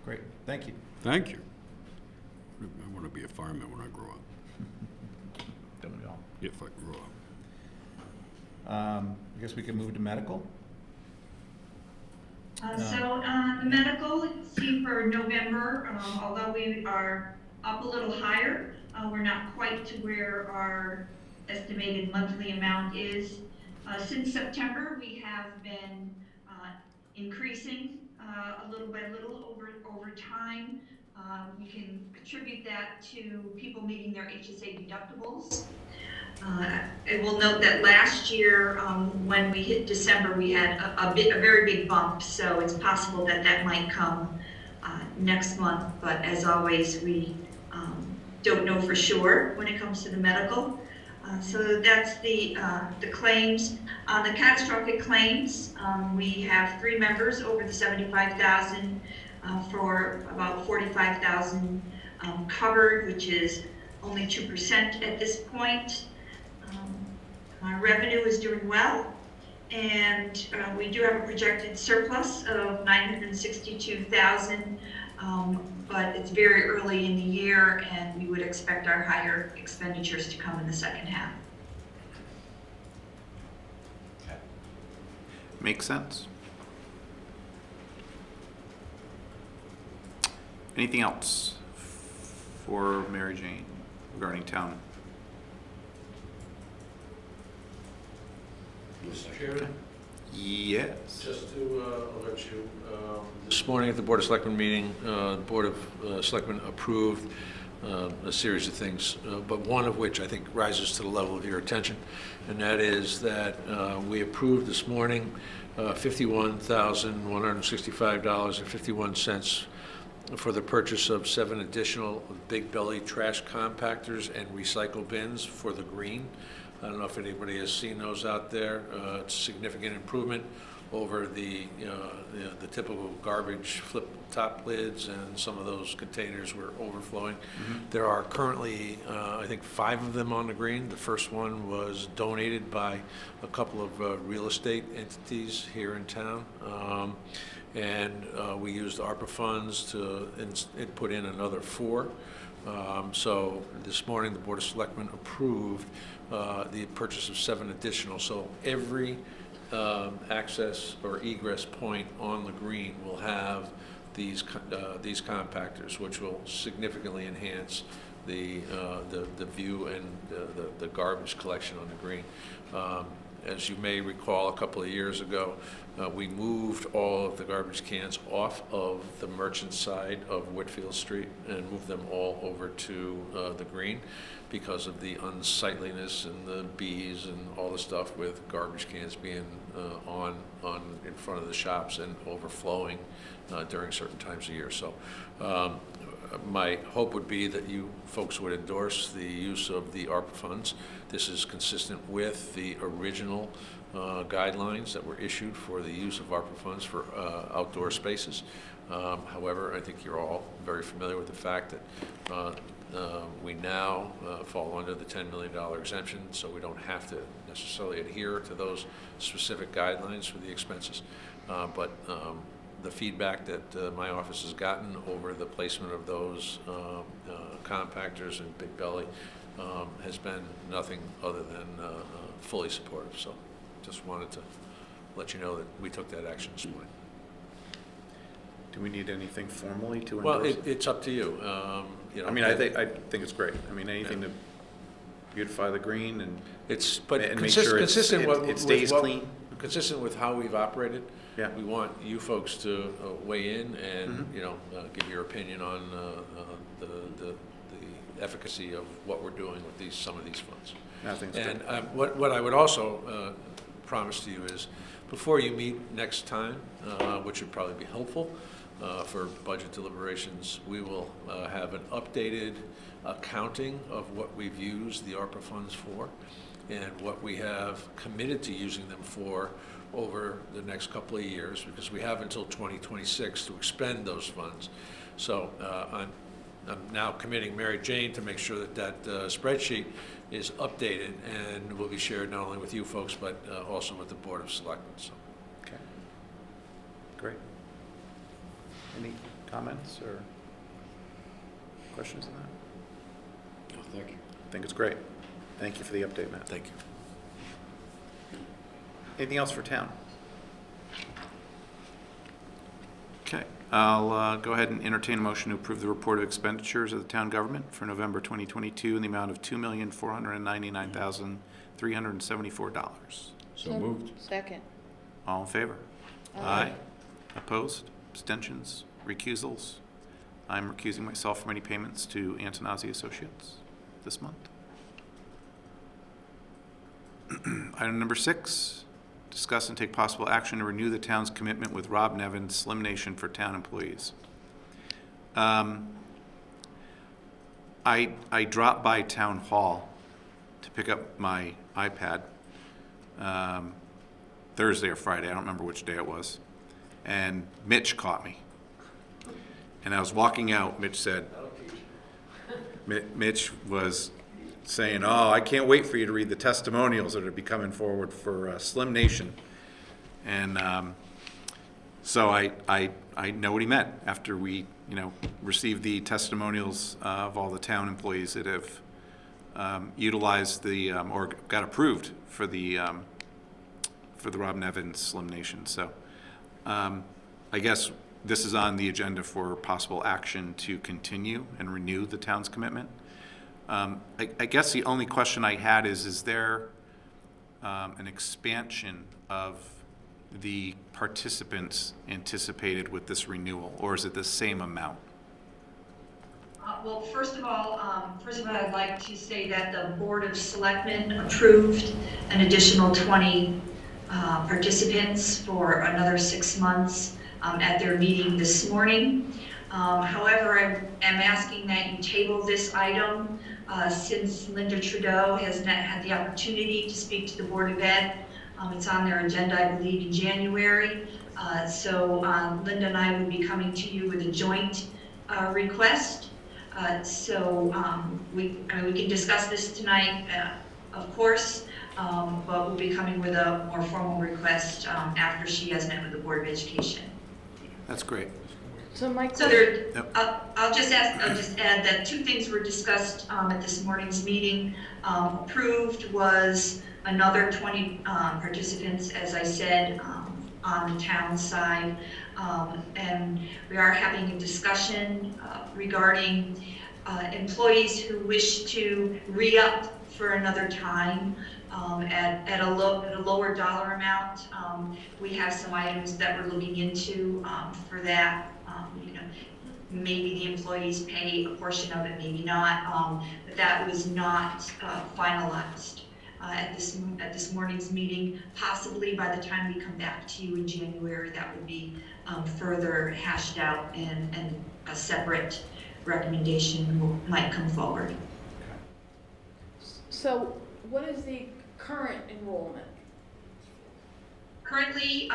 A: Great, thank you.
C: Thank you. I want to be a fireman when I grow up,
A: Don't we all?
C: if I grow up.
A: I guess we can move to medical.
G: So the medical, let's see, for November, although we are up a little higher, we're not quite to where our estimated monthly amount is. Since September, we have been increasing a little by little over time. We can attribute that to people meeting their HSA deductibles. I will note that last year, when we hit December, we had a very big bump, so it's possible that that might come next month. But as always, we don't know for sure when it comes to the medical. So that's the claims. On the catastrophic claims, we have 3 members over the 75,000 for about 45,000 covered, which is only 2% at this point. Our revenue is doing well, and we do have a projected surplus of 962,000, but it's very early in the year, and we would expect our higher expenditures to come in the second half.
A: Okay. Makes sense. Anything else for Mary Jane regarding town?
E: Mr. Chairman?
A: Yes.
E: Just to alert you, this morning at the Board of Selectmen meeting, the Board of Selectmen approved a series of things, but one of which I think rises to the level of your attention, and that is that we approved this morning $51,165.51 for the purchase of 7 additional big belly trash compactors and recycle bins for the green. I don't know if anybody has seen those out there. It's a significant improvement over the typical garbage flip top lids, and some of those containers were overflowing.
A: Mm-hmm.
E: There are currently, I think, 5 of them on the green. The first one was donated by a couple of real estate entities here in town. And we used ARPA funds to put in another 4. So this morning, the Board of Selectmen approved the purchase of 7 additional. So every access or egress point on the green will have these compactors, which will significantly enhance the view and the garbage collection on the green. As you may recall, a couple of years ago, we moved all of the garbage cans off of the merchant side of Whitfield Street and moved them all over to the green because of the unsightliness and the bees and all the stuff with garbage cans being on in front of the shops and overflowing during certain times of year. So my hope would be that you folks would endorse the use of the ARPA funds. This is consistent with the original guidelines that were issued for the use of ARPA funds for outdoor spaces. However, I think you're all very familiar with the fact that we now fall under the $10 million exemption, so we don't have to necessarily adhere to those specific guidelines for the expenses. But the feedback that my office has gotten over the placement of those compactors and big belly has been nothing other than fully supportive. So just wanted to let you know that we took that action this morning.
A: Do we need anything formally to
E: Well,
A: endorse?
E: it's up to you. You know,
A: I mean, I think it's great. I mean, anything to beautify the green and make sure it stays clean.
E: Consistent with how we've operated.
A: Yeah.
E: We want you folks to weigh in and give your opinion on the efficacy of what we're doing with some of these funds.
A: Nothing's good.
E: And what I would also promise to you is, before you meet next time, which would probably be helpful for budget deliberations, we will have an updated accounting of what we've used the ARPA funds for and what we have committed to using them for over the next couple of years, because we have until 2026 to expend those funds. So I'm now committing Mary Jane to make sure that that spreadsheet is updated and will be shared not only with you folks, but also with the Board of Selectmen. So.
A: Okay. Great. Any comments or questions on that?
C: No, thank you.
A: I think it's great. Thank you for the update, Matt.
E: Thank you.
A: Anything else for town? Okay, I'll go ahead and entertain a motion to approve the report of expenditures of the town government for November 2022 in the amount of $2,499,374.
C: So moved.
J: Second.
A: All in favor?
J: Aye.
A: Opposed? Abstentions? Recusals? I'm recusing myself from any payments to Antonazi Associates this month. Item number 6, discuss and take possible action to renew the town's commitment with Rob Nevin's Slim Nation for town employees. I dropped by Town Hall to pick up my iPad Thursday or Friday, I don't remember which day it was, and Mitch caught me. And I was walking out, Mitch said, Mitch was saying, "Oh, I can't wait for you to read the testimonials that are be coming forward for Slim Nation." And so I know what he meant after we, received the testimonials of all the town employees that have utilized the or got approved for the Rob Nevin Slim Nation. So I guess this is on the agenda for possible action to continue and renew the town's commitment. I guess the only question I had is there an expansion of the participants anticipated with this renewal, or is it the same amount?
G: Well, first of all, I'd like to say that the Board of Selectmen approved an additional 20 participants for another 6 months at their meeting this morning. However, I am asking that you table this item since Linda Trudeau has not had the opportunity to speak to the Board of Ed. It's on their agenda, I believe, in January. So Linda and I will be coming to you with a joint request. We can discuss this tonight, of course, but we'll be coming with a more formal request after she has met with the Board of Education.
A: That's great.
J: So Mike.
G: So there,
A: Yep.
G: I'll just add that 2 things were discussed at this morning's meeting. Approved was another 20 participants, as I said, on the town side. And we are having a discussion regarding employees who wish to re-up for another time at a lower dollar amount. We have some items that we're looking into for that. Maybe the employees pay a portion of it, maybe not. But that was not finalized at this morning's meeting. Possibly by the time we come back to you in January, that would be further hashed out, and a separate recommendation might come forward.
J: So what is the current enrollment?
G: Currently,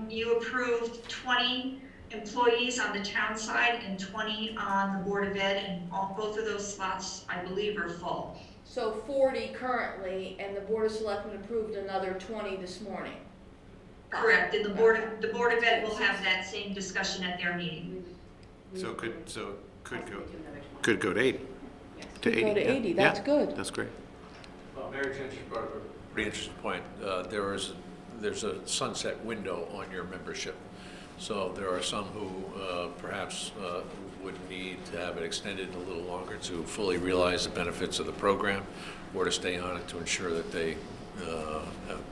G: you approved 20 employees on the town side and 20 on the Board of Ed, and both of those slots, I believe, are full.
J: So 40 currently, and the Board of Selectmen approved another 20 this morning.
G: Correct, and the Board of Ed will have that same discussion at their meeting.
A: So it could go to 80. To 80.
J: Go to
A: yeah.
J: 80, that's
A: Yeah,
J: good.
A: That's great.
E: Well, Mary Jane just brought up a pretty interesting point. There's a sunset window on your membership. So there are some who perhaps would need to have it extended a little longer to fully realize the benefits of the program, or to stay on it to ensure that they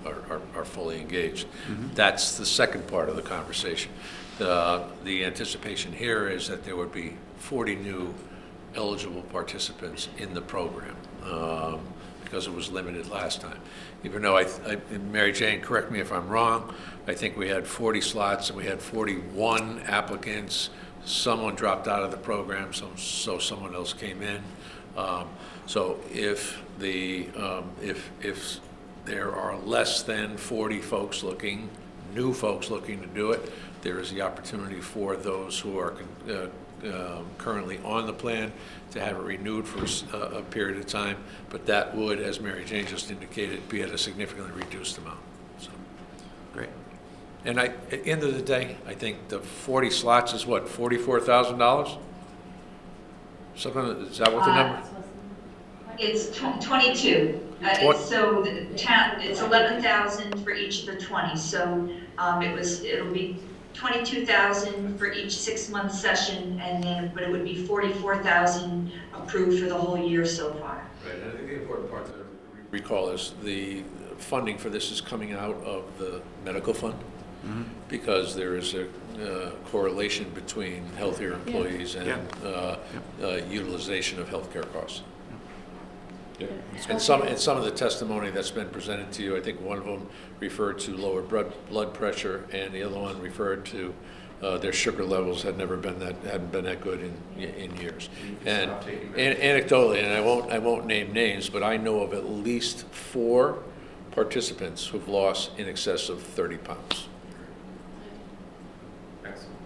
E: are fully engaged.
A: Mm-hmm.
E: That's the second part of the conversation. The anticipation here is that there would be 40 new eligible participants in the program. because it was limited last time. Even though and Mary Jane, correct me if I'm wrong, I think we had 40 slots and we had 41 applicants. Someone dropped out of the program, so someone else came in. So if there are less than 40 folks looking, new folks looking to do it, there is the opportunity for those who are currently on the plan to have it renewed for a period of time, but that would, as Mary Jane just indicated, be at a significantly reduced amount. So,
A: Great.
E: and at the end of the day, I think the 40 slots is what, $44,000? Something, is that what the number?
G: It's 22.
E: What?
G: So the town, it's 11,000 for each of the 20. So it'll be 22,000 for each 6-month session, and then, but it would be 44,000 approved for the whole year so far.
E: Right, and I think the important part to recall is the funding for this is coming out of the medical fund, because there is a correlation between healthier employees and utilization of healthcare costs.
C: Yeah.
E: And some of the testimony that's been presented to you, I think one of them referred to lower blood pressure, and the other one referred to their sugar levels hadn't been that good in years. And anecdotally, and I won't name names, but I know of at least 4 participants who've lost in excess of 30 pounds.
A: Excellent.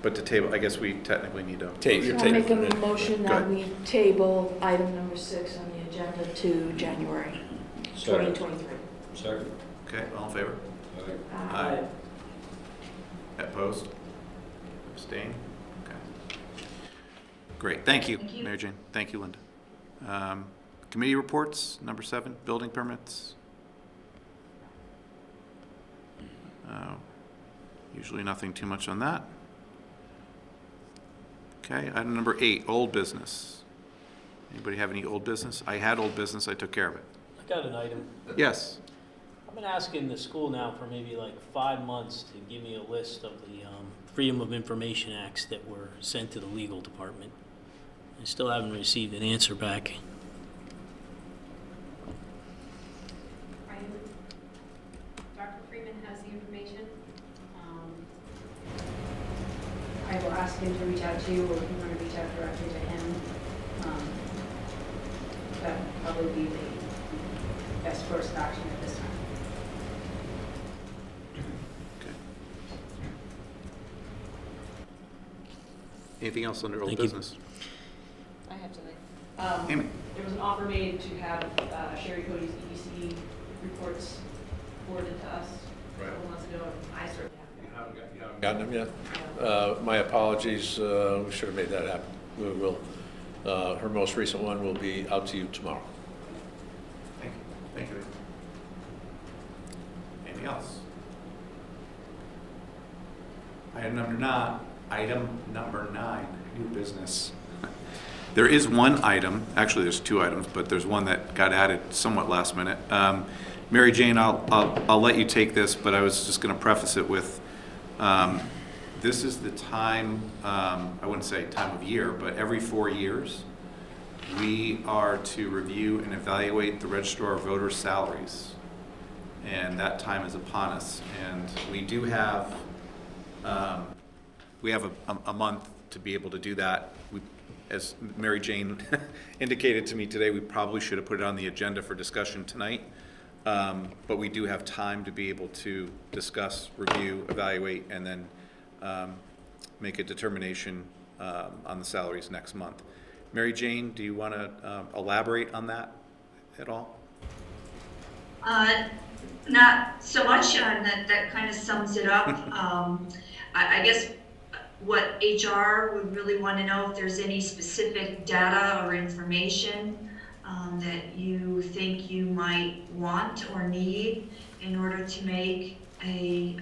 A: But to table, I guess we technically need to.
E: You're
J: I'll make a
E: tabling it.
J: motion
A: Go
J: that
A: ahead.
J: we table item number 6 on the agenda to January
C: Second.
J: 2023.
C: Second.
A: Okay, all in favor?
C: Aye.
A: Opposed? Abstain? Okay. Great, thank you,
G: Thank you.
A: Mary Jane. Thank you, Linda. Committee reports, number 7, building permits. Usually nothing too much on that. Okay, item number 8, old business. Anybody have any old business? I had old business, I took care of it.
D: I got an item.
A: Yes.
D: I've been asking the school now for maybe like 5 months to give me a list of the Freedom of Information Acts that were sent to the legal department. I still haven't received an answer back.
I: Dr. Freeman has the information. I will ask him to reach out to you, or if you want to reach out directly to him. That would probably be the best course of action at this time.
A: Okay. Anything else under old
D: Thank you.
A: business?
J: I have something.
A: Amy?
J: There was an offer made to have Sherry Cody's EDC reports forwarded to us a couple months ago. I certainly haven't.
E: Gotten them yet? My apologies, we should have made that happen. We will. Her most recent one will be out to you tomorrow.
A: Thank you. Thank you. Anything else? Item number 9, new business. There is one item, actually there's 2 items, but there's one that got added somewhat last minute. Mary Jane, I'll let you take this, but I was just going to preface it with, this is the time, I wouldn't say time of year, but every 4 years, we are to review and evaluate the registrar of voters' salaries. And that time is upon us. And we do have, a month to be able to do that. As Mary Jane indicated to me today, we probably should have put it on the agenda for discussion tonight. But we do have time to be able to discuss, review, evaluate, and then make a determination on the salaries next month. Mary Jane, do you want to elaborate on that at all?
G: Not so much, that kind of sums it up. I guess what HR would really want to know, if there's any specific data or information that you think you might want or need in order to make a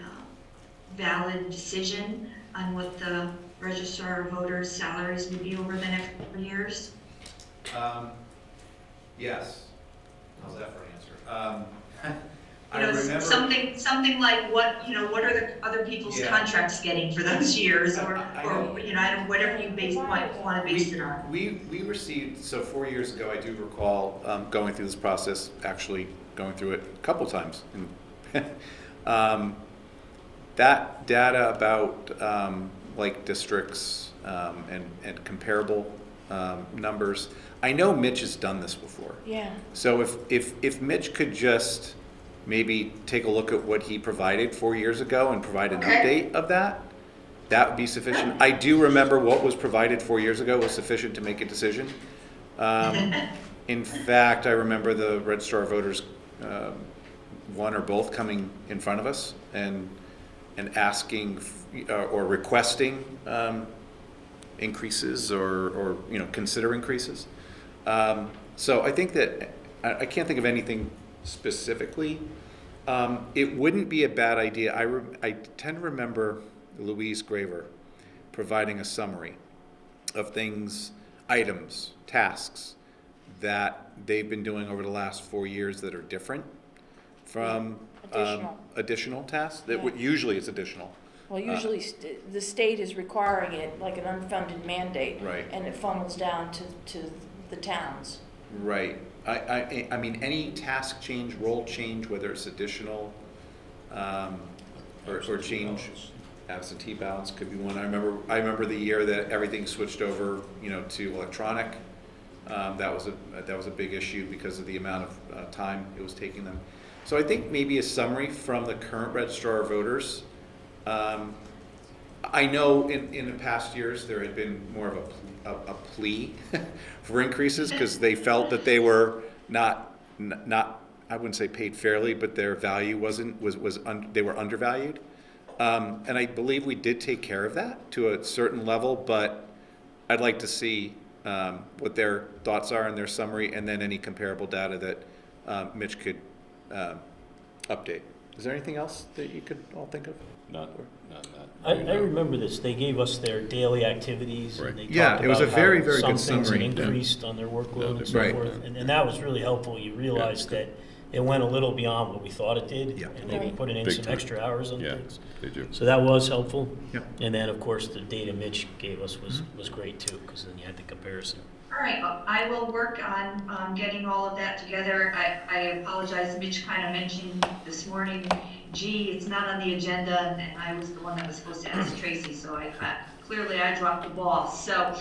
G: valid decision on what the registrar of voters' salaries would be over the next 4 years.
A: Yes. How's that for an answer? I remember-
G: something like what are the other people's
A: Yeah.
G: contracts getting for those years, or
A: I know.
G: whatever you want to base it on.
A: We received, so 4 years ago, I do recall going through this process, actually going through it a couple times. And, that data about like districts and comparable numbers, I know Mitch has done this before.
J: Yeah.
A: So if Mitch could just maybe take a look at what he provided 4 years ago and provide an update of that, that would be sufficient. I do remember what was provided 4 years ago was sufficient to make a decision. In fact, I remember the Registrar of Voters, one or both coming in front of us and asking or requesting increases or consider increases. So I think that I can't think of anything specifically. It wouldn't be a bad idea. I tend to remember Louise Graver providing a summary of things, items, tasks that they've been doing over the last 4 years that are different from additional tasks. That usually it's additional.
J: Well, usually the state is requiring it like an unfunded mandate.
A: Right.
J: And it funnels down to the towns.
A: Right. I mean, any task change, role change, whether it's additional or change, absentee ballots could be one. I remember the year that everything switched over, to electronic. That was a big issue because of the amount of time it was taking them. So I think maybe a summary from the current Registrar of Voters. I know in the past years there had been more of a plea for increases because they felt that they were not I wouldn't say paid fairly, but their value they were undervalued. And I believe we did take care of that to a certain level, but I'd like to see what their thoughts are in their summary and then any comparable data that Mitch could update. Is there anything else that you could all think of?
C: Not
D: I remember this. They gave us their daily activities.
C: Right.
D: And they
A: Yeah,
D: talked
A: it was
D: about
A: a very,
D: how
A: very good
D: some things
A: summary.
D: had increased on their workload and so
A: Right.
D: forth. And that was really helpful. You realized that it went a little beyond what we thought it did.
A: Yeah.
D: And they were putting in
C: Big
D: some
C: time.
D: extra hours on
C: Yeah,
D: things.
C: they do.
D: So that was helpful.
A: Yeah.
D: And then, of course, the data Mitch gave us was great too, because then you had the comparison.
G: All right, well, I will work on getting all of that together. I apologize, Mitch kind of mentioned this morning, gee, it's not on the agenda, and I was the one that was supposed to ask Tracy, so clearly I dropped the ball. So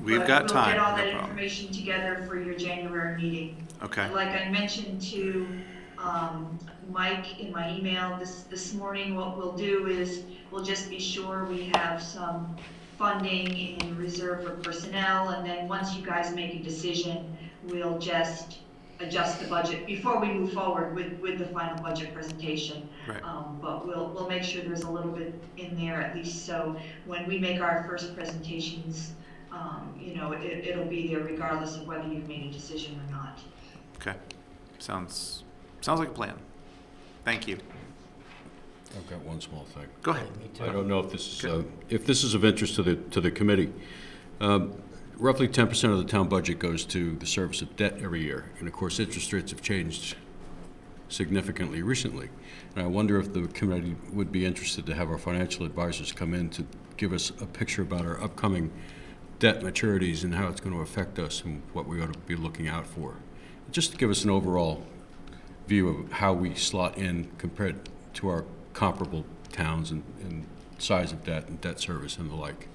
A: We've got time,
G: We'll get all
A: no
G: that
A: problem.
G: information together for your January meeting.
A: Okay.
G: Like I mentioned to Mike in my email this morning, what we'll do is we'll just be sure we have some funding in reserve for personnel, and then once you guys make a decision, we'll just adjust the budget before we move forward with the final budget presentation.
A: Right.
G: But we'll make sure there's a little bit in there at least, so when we make our first presentations, it'll be there regardless of whether you've made a decision or not.
A: Okay. Sounds like a plan. Thank you.
C: I've got one small thing.
A: Go ahead.
D: Me too.
C: I don't know if this is of interest to the committee. Roughly 10% of the town budget goes to the service of debt every year, and of course, interest rates have changed significantly recently. And I wonder if the committee would be interested to have our financial advisors come in to give us a picture about our upcoming debt maturities and how it's going to affect us and what we ought to be looking out for. Just to give us an overall view of how we slot in compared to our comparable towns and size of debt and debt service and the like.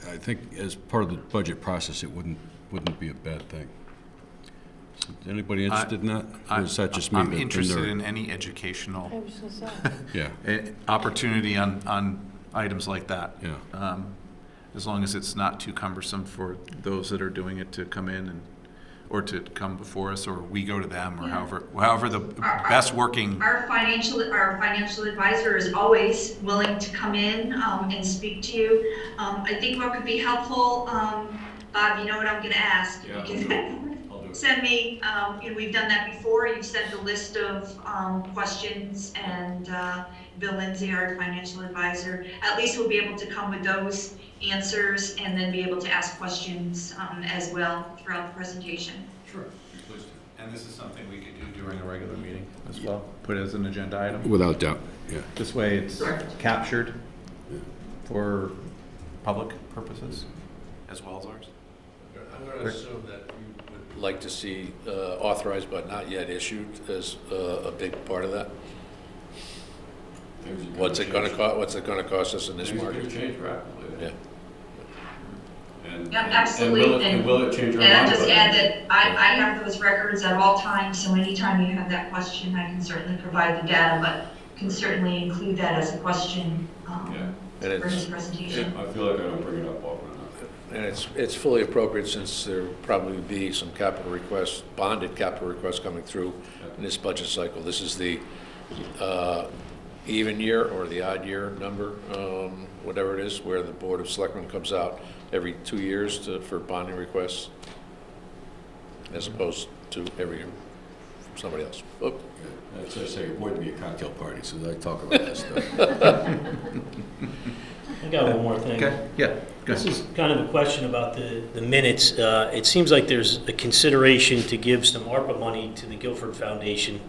C: I think as part of the budget process, it wouldn't be a bad thing. So, is anybody interested in that? Or is that just me?
A: I'm
C: the
A: interested
C: nerd?
A: in any educational
J: I was gonna say.
C: Yeah,
A: opportunity on items like that.
C: yeah.
A: As long as it's not too cumbersome for those that are doing it to come in or to come before us, or we go to them, or however the best working.
G: Our financial advisor is always willing to come in and speak to you. I think what could be helpful, Bob, you know what I'm going to ask.
C: Yeah,
G: You can
C: I'll do it.
G: send me, we've done that before. You've sent a list of questions, and Bill Lindsay, our financial advisor, at least we'll be able to come with those answers and then be able to ask questions as well throughout the presentation.
C: Sure, be pleased to.
A: And this is something we could do during a regular meeting as well, put it as an agenda item.
C: Without doubt, yeah.
A: This way it's captured for public purposes as well as ours.
E: I'm going to assume that you would like to see authorized but not yet issued as a big part of that. What's it going to cost? What's it going to cost us in this market?
C: Things are going to change rapidly.
E: Yeah.
C: And-
K: Yeah, absolutely.
C: And will it change our mind?
K: And I'll just add that I have those records at all times, so anytime you have that question, I can certainly provide the data, but can certainly include that as a question
C: Yeah.
E: And
K: for his
E: it's,
K: presentation.
C: I feel like I don't bring it up often enough.
E: and it's fully appropriate since there'll probably be some capital requests, bonded capital requests coming through in this budget cycle. This is the even year or the odd year number, whatever it is, where the Board of Selectmen comes out every 2 years for bonding requests, as opposed to every year from somebody else. Oh,
C: As I say, avoid me a cocktail party, so I talk about this stuff.
D: I got one more thing.
A: Okay, yeah, go
D: This
A: ahead.
D: is kind of a question about the minutes. It seems like there's a consideration to give some ARPA money to the Guilford Foundation.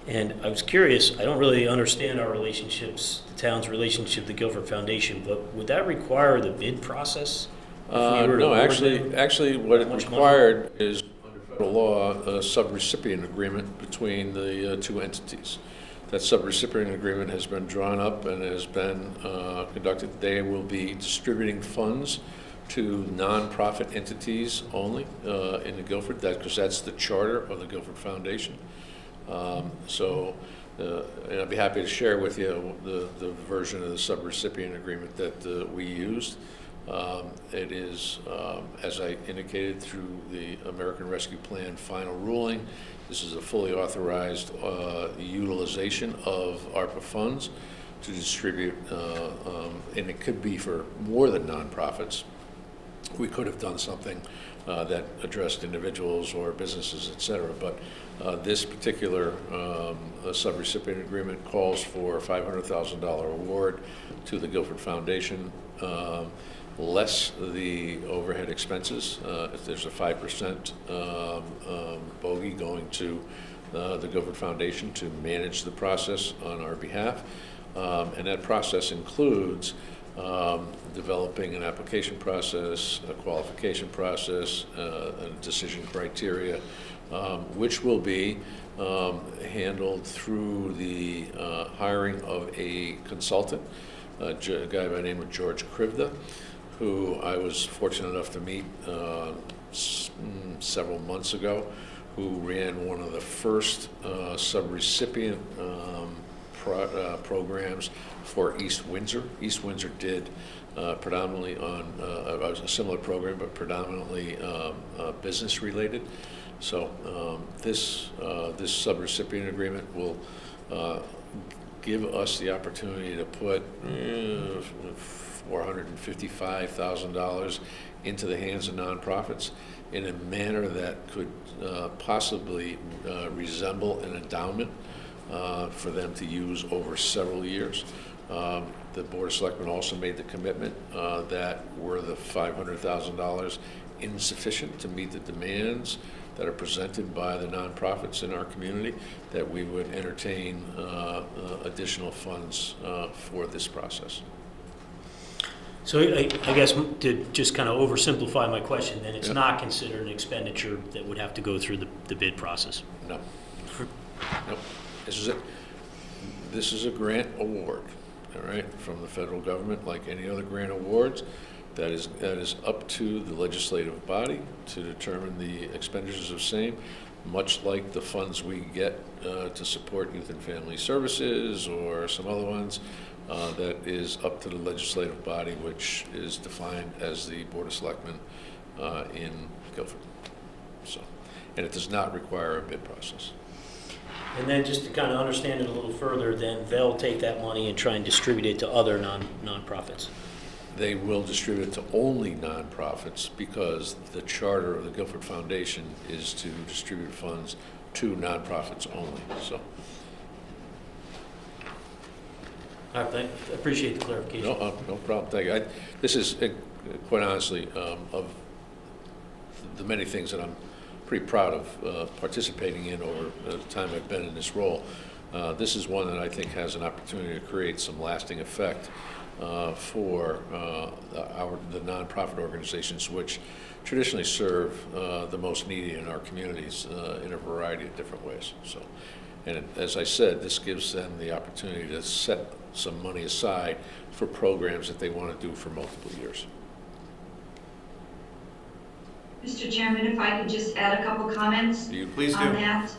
D: And I was curious, I don't really understand our relationships, the town's relationship to the Guilford Foundation, but would that require the bid process? If we were to
E: No,
D: award
E: actually, what it
D: How much money?
E: required is, under federal law, a subrecipient agreement between the two entities. That subrecipient agreement has been drawn up and has been conducted. They will be distributing funds to nonprofit entities only in the Guilford, because that's the charter of the Guilford Foundation. And I'd be happy to share with you the version of the subrecipient agreement that we used. It is, as I indicated, through the American Rescue Plan final ruling. This is a fully authorized utilization of ARPA funds to distribute, and it could be for more than nonprofits. We could have done something that addressed individuals or businesses, et cetera, but this particular subrecipient agreement calls for a $500,000 award to the Guilford Foundation, less the overhead expenses. If there's a 5% bogey going to the Guilford Foundation to manage the process on our behalf. And that process includes developing an application process, a qualification process, a decision criteria, which will be handled through the hiring of a consultant, a guy by the name of George Krivda, who I was fortunate enough to meet several months ago, who ran one of the first subrecipient programs for East Windsor. East Windsor did predominantly on a similar program, but predominantly business related. So this subrecipient agreement will give us the opportunity to put $455,000 into the hands of nonprofits in a manner that could possibly resemble an endowment for them to use over several years. The Board of Selectmen also made the commitment that were the $500,000 insufficient to meet the demands that are presented by the nonprofits in our community, that we would entertain additional funds for this process.
D: So I guess to just kind of oversimplify my question, then it's
E: Yeah.
D: not considered an expenditure that would have to go through the bid process?
E: No. Nope. This is a grant award, all right, from the federal government, like any other grant awards. That is up to the legislative body to determine the expenditures of same, much like the funds we get to support youth and family services or some other ones. That is up to the legislative body, which is defined as the Board of Selectmen in Guilford. So, and it does not require a bid process.
D: And then just to kind of understand it a little further, then they'll take that money and try and distribute it to other nonprofits.
E: They will distribute it to only nonprofits because the charter of the Guilford Foundation is to distribute funds to nonprofits only. So,
D: I appreciate the clarification.
E: no problem. Thank you. This is quite honestly of the many things that I'm pretty proud of participating in over the time I've been in this role. This is one that I think has an opportunity to create some lasting effect for the nonprofit organizations which traditionally serve the most needy in our communities in a variety of different ways. So, and as I said, this gives them the opportunity to set some money aside for programs that they want to do for multiple years.
K: Mr. Chairman, if I could just add a couple comments
A: Please
K: on
A: do.
K: that.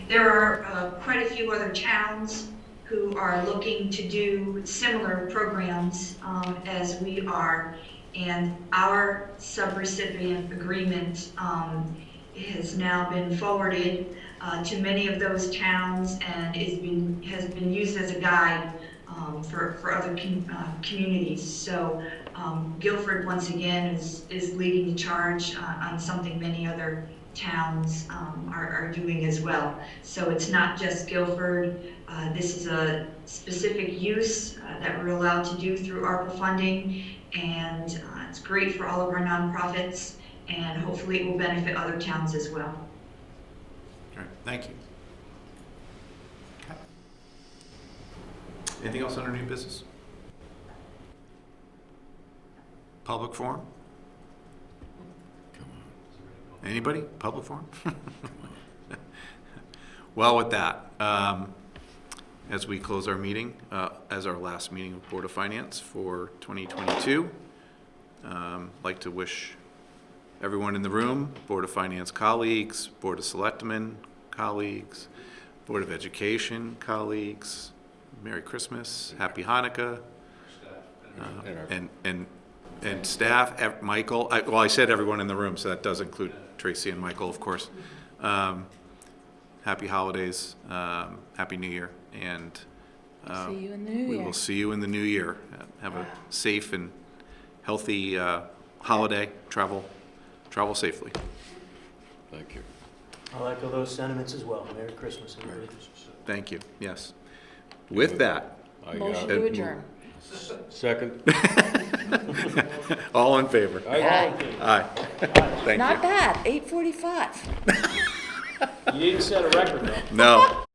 K: There are quite a few other towns who are looking to do similar programs as we are, and our subrecipient agreement has now been forwarded to many of those towns and has been used as a guide for other communities. So Guilford, once again, is leading the charge on something many other towns are doing as well. So it's not just Guilford. This is a specific use that we're allowed to do through ARPA funding, and it's great for all of our nonprofits, and hopefully it will benefit other towns as well.
A: All right, thank you. Okay. Anything else under new business? Public forum? Anybody? Public forum? Well, with that, as we close our meeting, as our last meeting of Board of Finance for 2022, I'd like to wish everyone in the room, Board of Finance colleagues, Board of Selectmen colleagues, Board of Education colleagues, Merry Christmas, Happy Hanukkah, and staff, Michael, well, I said everyone in the room, so that does include Tracy and Michael, of course. Happy holidays, Happy New Year, and
J: See you in the new
A: we
J: year.
A: will see you in the new year. Have a safe and healthy holiday. Travel safely.
C: Thank you.
D: I'll echo those sentiments as well. Merry Christmas, everybody.
A: Thank you. Yes. With that,
J: Motion to adjourn.
C: Second.
A: all in favor?
C: Aye.
A: Aye. Thank
J: Not
A: you.
J: bad, 8:45.
D: You didn't set a record, though.
A: No.